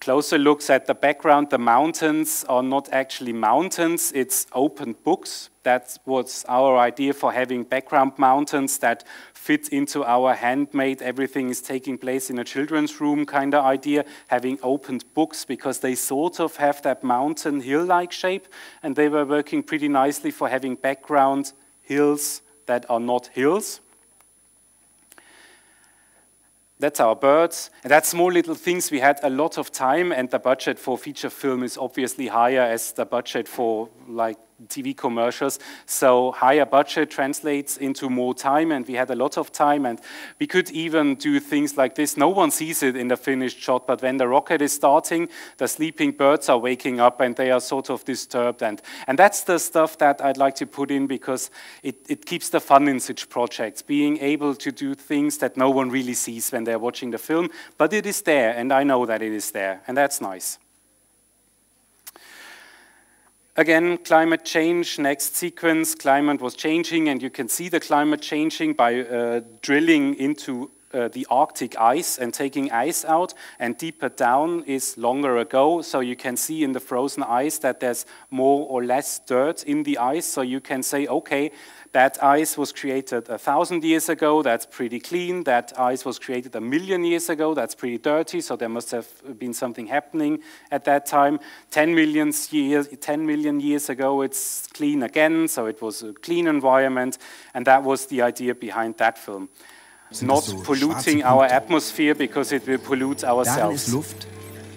Closer looks at the background. The mountains are not actually mountains, it's open books. That was our idea for having background mountains that fit into our handmade, everything is taking place in a children's room kind of idea, having opened books because they sort of have that mountain hill-like shape, and they were working pretty nicely for having background hills that are not hills. That's our birds, and that's small little things. We had a lot of time, and the budget for feature film is obviously higher as the budget for like TV commercials. So higher budget translates into more time, and we had a lot of time, and we could even do things like this. No one sees it in the finished shot, but when the rocket is starting, the sleeping birds are waking up and they are sort of disturbed, and that's the stuff that I'd like to put in because it keeps the fun in such projects, being able to do things that no one really sees when they're watching the film, but it is there, and I know that it is there, and that's nice. Again, climate change, next sequence, climate was changing, and you can see the climate changing by drilling into the Arctic ice and taking ice out, and deeper down is longer ago, so you can see in the frozen ice that there's more or less dirt in the ice, so you can say, okay, that ice was created 1,000 years ago, that's pretty clean. That ice was created 1 million years ago, that's pretty dirty, so there must have been something happening at that time. 10 million years ago, it's clean again, so it was a clean environment, and that was the idea behind that film. Not polluting our atmosphere because it will pollute ourselves. Darin ist Luft,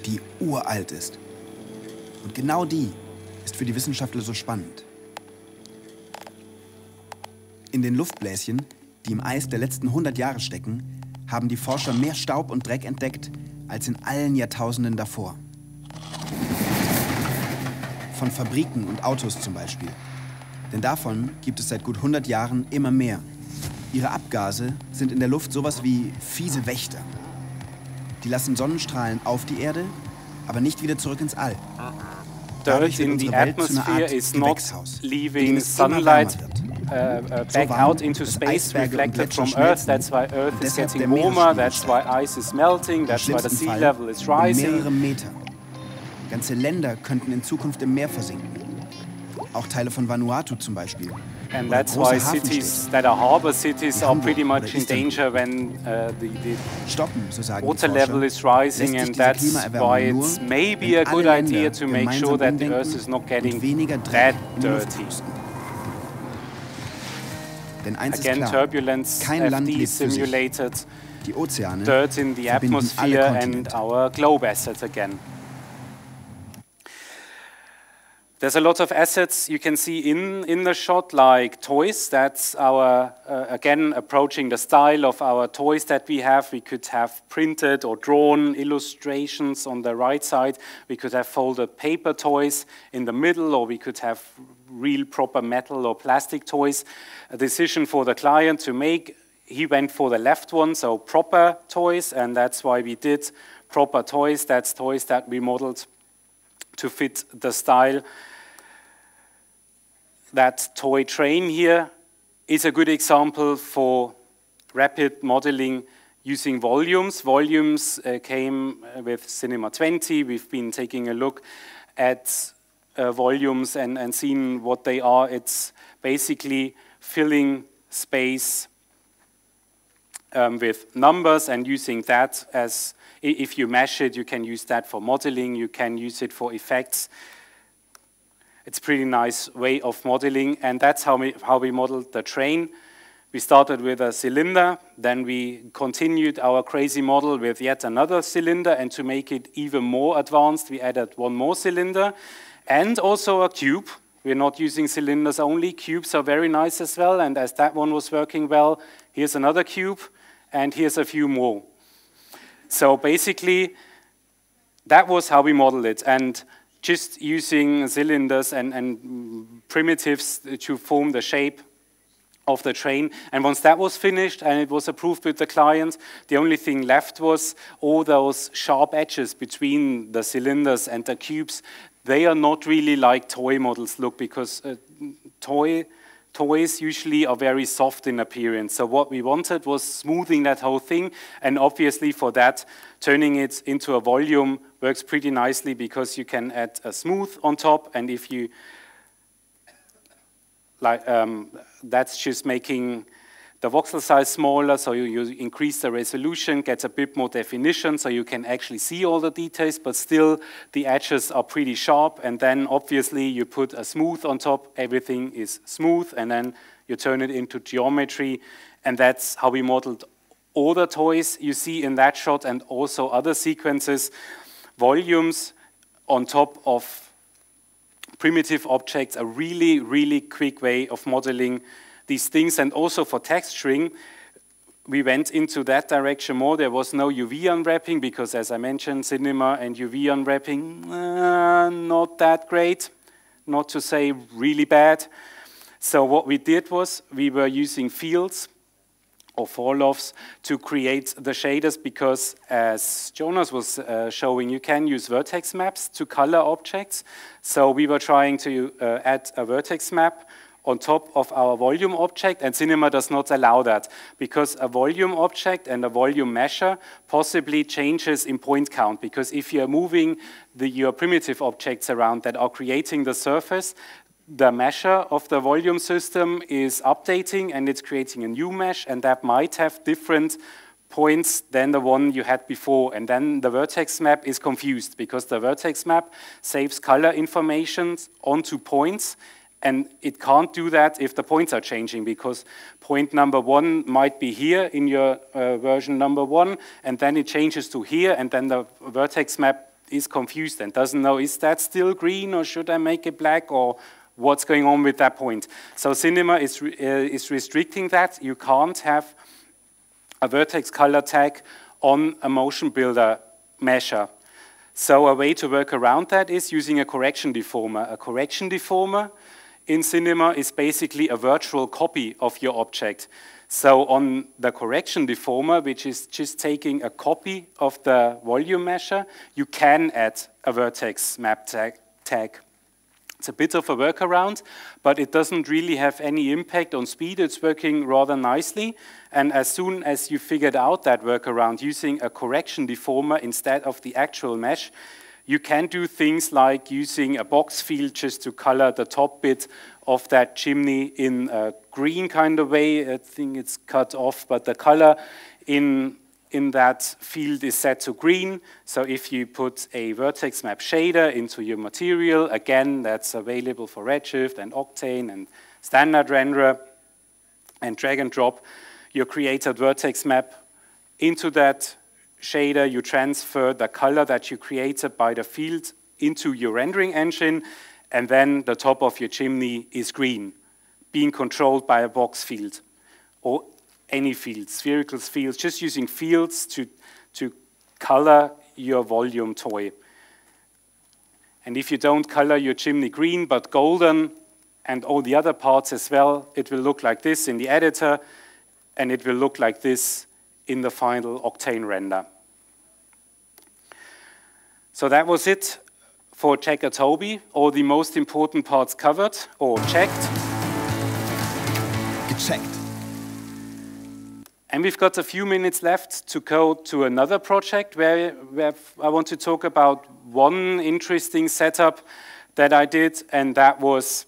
die uralt ist. Und genau die ist für die Wissenschaftler so spannend. In den Luftbläschen, die im Eis der letzten 100 Jahre stecken, haben die Forscher mehr Staub und Dreck entdeckt als in allen Jahrtausenden davor. Von Fabriken und Autos zum Beispiel. Denn davon gibt es seit gut 100 Jahren immer mehr. Ihre Abgase sind in der Luft sowas wie fiese Wächter. Die lassen Sonnenstrahlen auf die Erde, aber nicht wieder zurück ins All. Dirt in the atmosphere is not leaving sunlight back out into space, reflected from Earth. That's why Earth is getting warmer, that's why ice is melting, that's why the sea level is rising. Mehrere Meter. Ganze Länder könnten in Zukunft im Meer versinken. Auch Teile von Vanuatu zum Beispiel. And that's why cities that are harbor cities are pretty much in danger when the water level is rising, and that's why it's maybe a good idea to make sure that the Earth is not getting that dirty. Again, turbulence, FD simulated dirt in the atmosphere and our globe assets again. There's a lot of assets you can see in the shot, like toys. That's our, again, approaching the style of our toys that we have. We could have printed or drawn illustrations on the right side. We could have folded paper toys in the middle, or we could have real proper metal or plastic toys. A decision for the client to make. He went for the left one, so proper toys, and that's why we did proper toys. That's toys that we modeled to fit the style. That toy train here is a good example for rapid modeling using volumes. Volumes came with Cinema 20. We've been taking a look at volumes and seeing what they are. It's basically filling space with numbers and using that as, if you mesh it, you can use that for modeling, you can use it for effects. It's a pretty nice way of modeling, and that's how we modeled the train. We started with a cylinder, then we continued our crazy model with yet another cylinder, and to make it even more advanced, we added one more cylinder, and also a cube. We're not using cylinders only, cubes are very nice as well, and as that one was working well, here's another cube, and here's a few more. So basically, that was how we modeled it, and just using cylinders and primitives to form the shape of the train. And once that was finished and it was approved with the client, the only thing left was all those sharp edges between the cylinders and the cubes. They are not really like toy models look, because toys usually are very soft in appearance. So what we wanted was smoothing that whole thing, and obviously for that, turning it into a volume works pretty nicely, because you can add a smooth on top, and if you like, that's just making the voxel size smaller, so you increase the resolution, get a bit more definition, so you can actually see all the details, but still the edges are pretty sharp, and then obviously you put a smooth on top, everything is smooth, and then you turn it into geometry, and that's how we modeled all the toys you see in that shot, and also other sequences. Volumes on top of primitive objects, a really, really quick way of modeling these things. And also for texturing, we went into that direction more. There was no UV unwrapping, because as I mentioned, cinema and UV unwrapping, not that great, not to say really bad. So what we did was, we were using fields or fall-offs to create the shaders, because as Jonas was showing, you can use vertex maps to color objects. So we were trying to add a vertex map on top of our volume object, and Cinema does not allow that, because a volume object and a volume measure possibly changes in point count, because if you're moving your primitive objects around that are creating the surface, the measure of the volume system is updating and it's creating a new mesh, and that might have different points than the one you had before, and then the vertex map is confused, because the vertex map saves color information onto points, and it can't do that if the points are changing, because point number 1 might be here in your version number 1, and then it changes to here, and then the vertex map is confused and doesn't know, is that still green, or should I make it black, or what's going on with that point. So Cinema is restricting that. You can't have a vertex color tag on a motion builder measure. So a way to work around that is using a correction deformer. A correction deformer in Cinema is basically a virtual copy of your object. So on the correction deformer, which is just taking a copy of the volume measure, you can add a vertex map tag It's a bit of a workaround, but it doesn't really have any impact on speed. It's working rather nicely. And as soon as you figured out that workaround using a correction deformer instead of the actual mesh, you can do things like using a box field just to color the top bit of that chimney in a green kind of way. I think it's cut off, but the color in that field is set to green. So if you put a vertex map shader into your material, again, that's available for Redshift and Octane and standard renderer, and drag and drop your created vertex map into that shader. You transfer the color that you created by the field into your rendering engine, and then the top of your chimney is green, being controlled by a box field, or any fields, spherical fields, just using fields to color your volume toy. And if you don't color your chimney green but golden and all the other parts as well, it will look like this in the editor, and it will look like this in the final Octane render. So that was it for Check Adobe. All the most important parts covered or checked. Gecheckt. And we've got a few minutes left to go to another project where I want to talk about one interesting setup that I did, and that was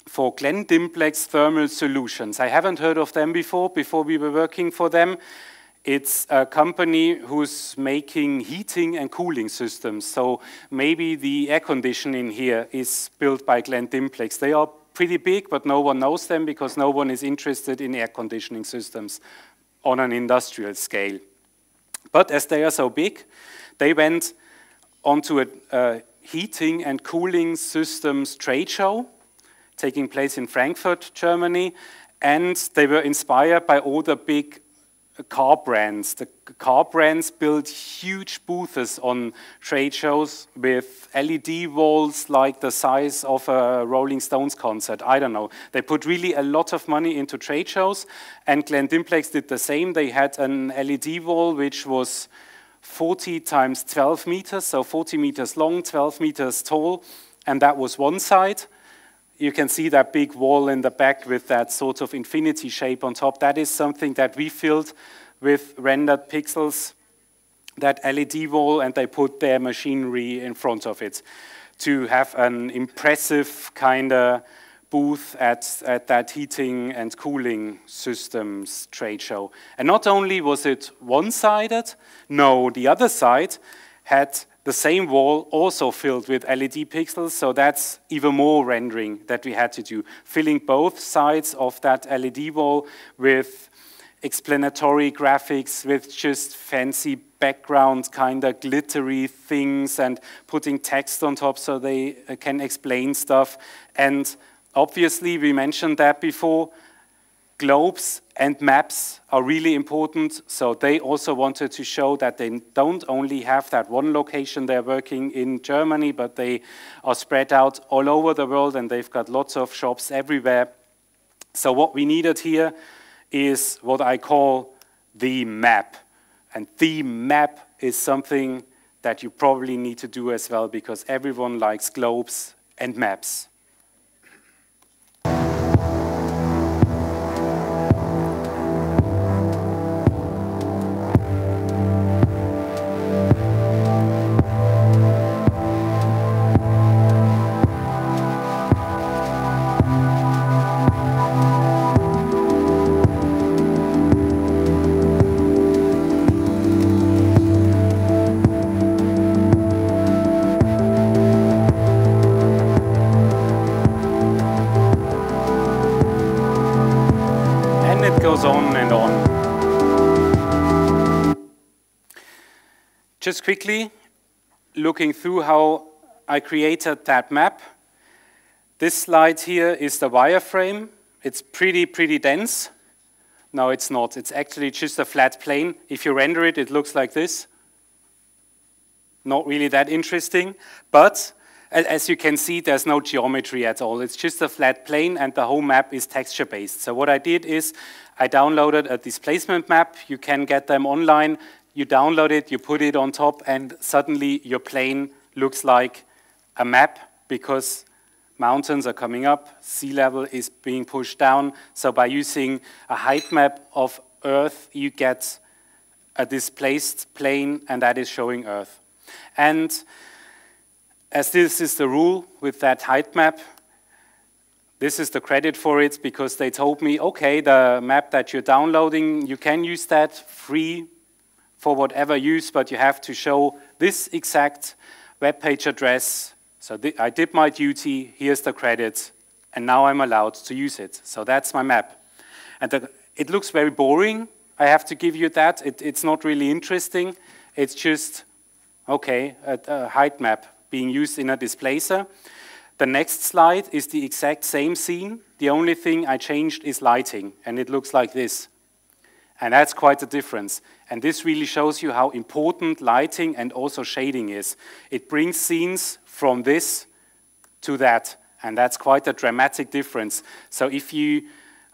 for Glendimplex Thermal Solutions. I haven't heard of them before we were working for them. It's a company who's making heating and cooling systems. So maybe the air conditioning here is built by Glendimplex. They are pretty big, but no one knows them because no one is interested in air conditioning systems on an industrial scale. But as they are so big, they went onto a heating and cooling systems trade show taking place in Frankfurt, Germany, and they were inspired by all the big car brands. The car brands built huge booths on trade shows with LED walls like the size of a Rolling Stones concert. I don't know. They put really a lot of money into trade shows, and Glendimplex did the same. They had an LED wall which was 40 times 12 meters, so 40 meters long, 12 meters tall, and that was one side. You can see that big wall in the back with that sort of infinity shape on top. That is something that we filled with rendered pixels, that LED wall, and they put their machinery in front of it to have an impressive kind of booth at that heating and cooling systems trade show. And not only was it one-sided, no, the other side had the same wall also filled with LED pixels, so that's even more rendering that we had to do, filling both sides of that LED wall with explanatory graphics, with just fancy background kind of glittery things, and putting text on top so they can explain stuff. And obviously, we mentioned that before, globes and maps are really important, so they also wanted to show that they don't only have that one location they're working in Germany, but they are spread out all over the world, and they've got lots of shops everywhere. So what we needed here is what I call the map. And the map is something that you probably need to do as well, because everyone likes globes and maps. On and on. Just quickly, looking through how I created that map. This slide here is the wireframe. It's pretty dense. No, it's not. It's actually just a flat plane. If you render it, it looks like this. Not really that interesting, but as you can see, there's no geometry at all. It's just a flat plane, and the whole map is texture-based. So what I did is I downloaded a displacement map. You can get them online. You download it, you put it on top, and suddenly your plane looks like a map, because mountains are coming up, sea level is being pushed down. So by using a height map of Earth, you get a displaced plane, and that is showing Earth. And as this is the rule with that height map, this is the credit for it, because they told me, okay, the map that you're downloading, you can use that free for whatever use, but you have to show this exact web page address. So I did my duty, here's the credit, and now I'm allowed to use it. So that's my map. And it looks very boring, I have to give you that. It's not really interesting. It's just, okay, a height map being used in a displacer. The next slide is the exact same scene. The only thing I changed is lighting, and it looks like this. And that's quite a difference. And this really shows you how important lighting and also shading is. It brings scenes from this to that, and that's quite a dramatic difference. So if you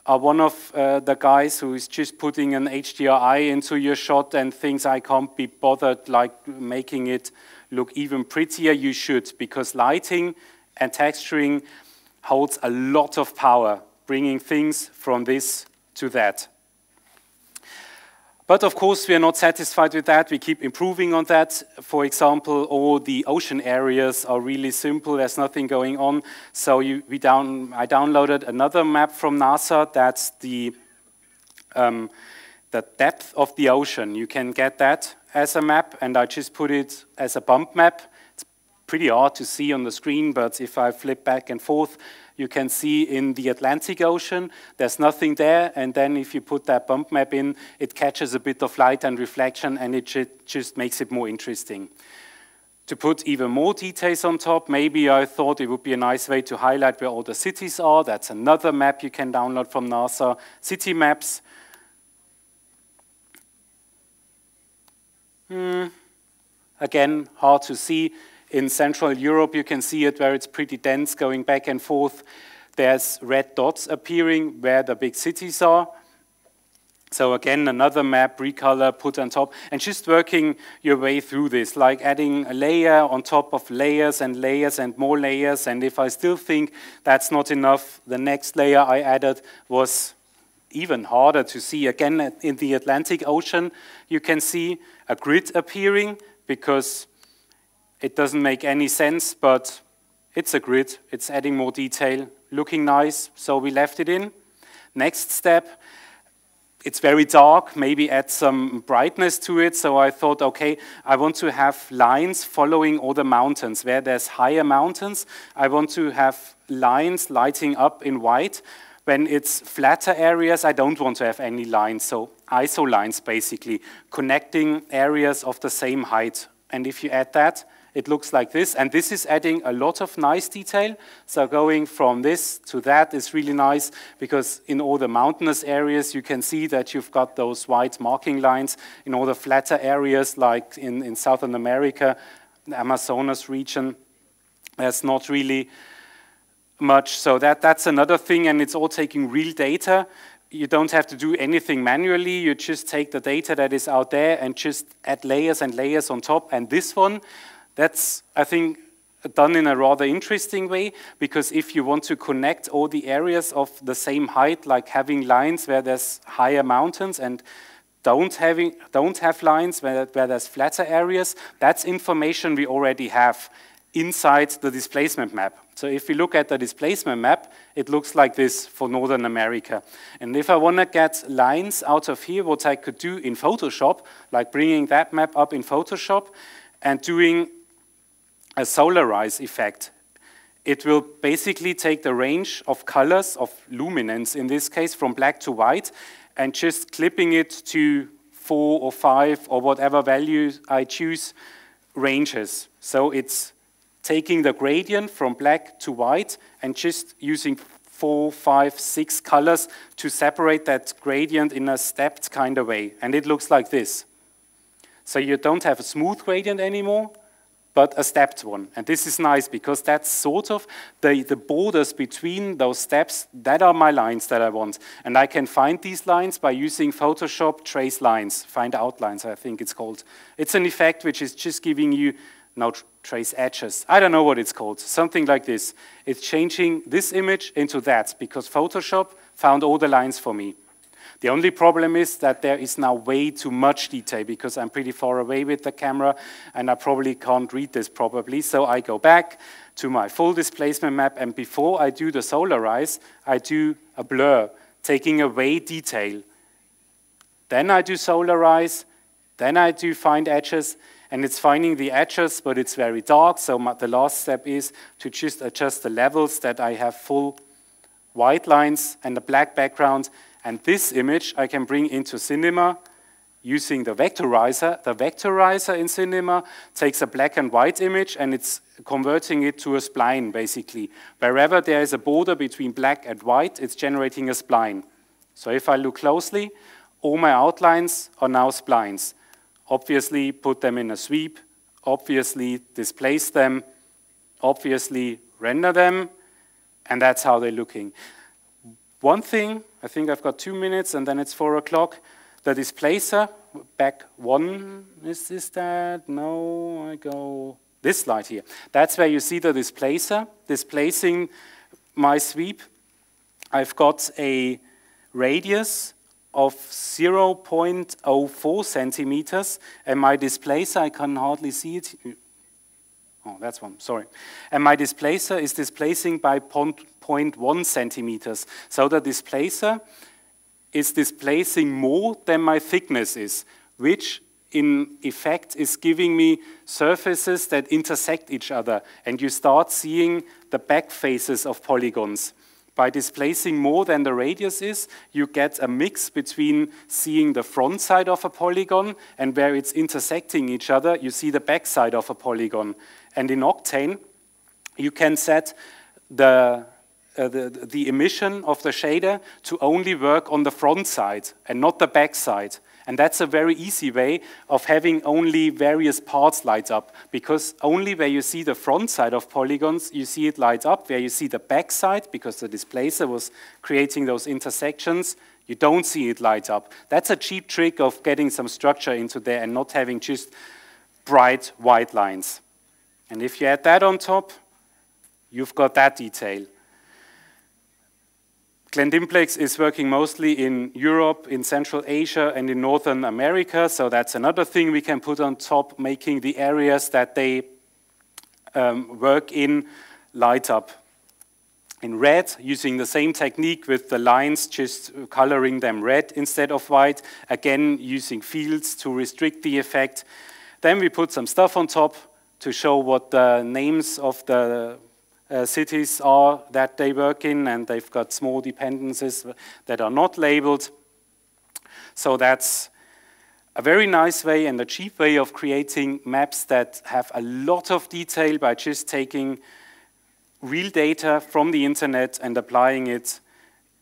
are one of the guys who is just putting an HDRI into your shot and thinks I can't be bothered like making it look even prettier, you should, because lighting and texturing holds a lot of power, bringing things from this to that. But of course, we are not satisfied with that. We keep improving on that. For example, all the ocean areas are really simple. There's nothing going on. So I downloaded another map from NASA. That's the depth of the ocean. You can get that as a map, and I just put it as a bump map. It's pretty hard to see on the screen, but if I flip back and forth, you can see in the Atlantic Ocean, there's nothing there, and then if you put that bump map in, it catches a bit of light and reflection, and it just makes it more interesting. To put even more details on top, maybe I thought it would be a nice way to highlight where all the cities are. That's another map you can download from NASA, city maps. Again, hard to see. In Central Europe, you can see it where it's pretty dense, going back and forth. There's red dots appearing where the big cities are. So again, another map, recolor, put on top, and just working your way through this, like adding a layer on top of layers and layers and more layers. And if I still think that's not enough, the next layer I added was even harder to see. Again, in the Atlantic Ocean, you can see a grid appearing, because it doesn't make any sense, but it's a grid. It's adding more detail, looking nice, so we left it in. Next step, it's very dark, maybe add some brightness to it. So I thought, okay, I want to have lines following all the mountains. Where there's higher mountains, I want to have lines lighting up in white. When it's flatter areas, I don't want to have any lines. So ISO lines, basically, connecting areas of the same height. And if you add that, it looks like this, and this is adding a lot of nice detail. So going from this to that is really nice, because in all the mountainous areas, you can see that you've got those white marking lines. In all the flatter areas, like in Southern America, the Amazonas region, there's not really much. So that's another thing, and it's all taking real data. You don't have to do anything manually. You just take the data that is out there and just add layers and layers on top. And this one, that's, I think, done in a rather interesting way, because if you want to connect all the areas of the same height, like having lines where there's higher mountains and don't have lines where there's flatter areas, that's information we already have inside the displacement map. So if we look at the displacement map, it looks like this for Northern America. And if I want to get lines out of here, what I could do in Photoshop, like bringing that map up in Photoshop and doing a solarize effect, it will basically take the range of colors, of luminance in this case, from black to white, and just clipping it to 4 or 5 or whatever values I choose ranges. So it's taking the gradient from black to white and just using 4, 5, 6 colors to separate that gradient in a stepped kind of way. And it looks like this. So you don't have a smooth gradient anymore, but a stepped one. And this is nice, because that's sort of the borders between those steps. That are my lines that I want. And I can find these lines by using Photoshop trace lines, find outlines, I think it's called. It's an effect which is just giving you now trace edges. I don't know what it's called, something like this. It's changing this image into that, because Photoshop found all the lines for me. The only problem is that there is now way too much detail, because I'm pretty far away with the camera, and I probably can't read this properly, so I go back to my full displacement map, and before I do the solarize, I do a blur, taking away detail. Then I do solarize, then I do find edges, and it's finding the edges, but it's very dark, so the last step is to just adjust the levels that I have full white lines and a black background, and this image I can bring into Cinema using the vectorizer. The vectorizer in Cinema takes a black and white image, and it's converting it to a spline, basically. Wherever there is a border between black and white, it's generating a spline. So if I look closely, all my outlines are now splines. Obviously, put them in a sweep, obviously displace them, obviously render them, and that's how they're looking. One thing, I think I've got 2 minutes, and then it's 4 o'clock. The displacer, back one, is this that? No, I go this slide here. That's where you see the displacer, displacing my sweep. I've got a radius of 0.04 centimeters, and my displacer, I can hardly see it. Oh, that's one, sorry. And my displacer is displacing by 0.1 centimeters. So the displacer is displacing more than my thickness is, which in effect is giving me surfaces that intersect each other, and you start seeing the back faces of polygons. By displacing more than the radius is, you get a mix between seeing the front side of a polygon, and where it's intersecting each other, you see the back side of a polygon. And in Octane, you can set the emission of the shader to only work on the front side and not the back side. And that's a very easy way of having only various parts light up, because only where you see the front side of polygons, you see it light up. Where you see the back side, because the displacer was creating those intersections, you don't see it light up. That's a cheap trick of getting some structure into there and not having just bright white lines. And if you add that on top, you've got that detail. Glendimplex is working mostly in Europe, in Central Asia, and in Northern America, so that's another thing we can put on top, making the areas that they work in light up in red, using the same technique with the lines, just coloring them red instead of white, again using fields to restrict the effect. Then we put some stuff on top to show what the names of the cities are that they work in, and they've got small dependencies that are not labeled. So that's a very nice way and a cheap way of creating maps that have a lot of detail by just taking real data from the internet and applying it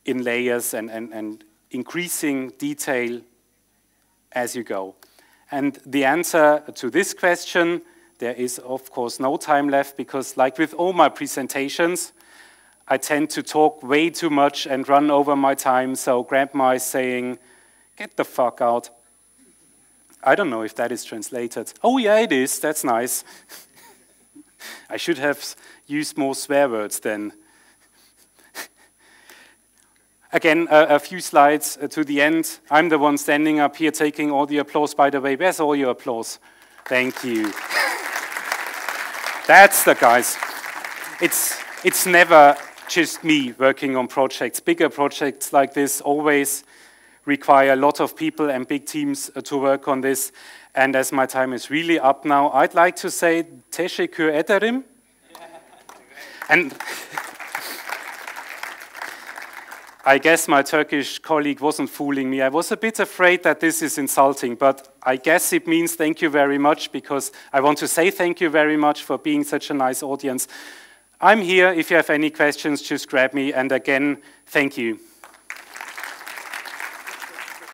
in layers and increasing detail as you go. And the answer to this question, there is, of course, no time left, because like with all my presentations, I tend to talk way too much and run over my time, so grandma is saying, get the fuck out. I don't know if that is translated. Oh yeah, it is, that's nice. I should have used more swear words then. Again, a few slides to the end. I'm the one standing up here taking all the applause. By the way, where's all your applause? Thank you. That's the guys. It's never just me working on projects. Bigger projects like this always require a lot of people and big teams to work on this. And as my time is really up now, I'd like to say teşekkür ederim. And I guess my Turkish colleague wasn't fooling me. I was a bit afraid that this is insulting, but I guess it means thank you very much, because I want to say thank you very much for being such a nice audience. I'm here. If you have any questions, just grab me. And again, thank you.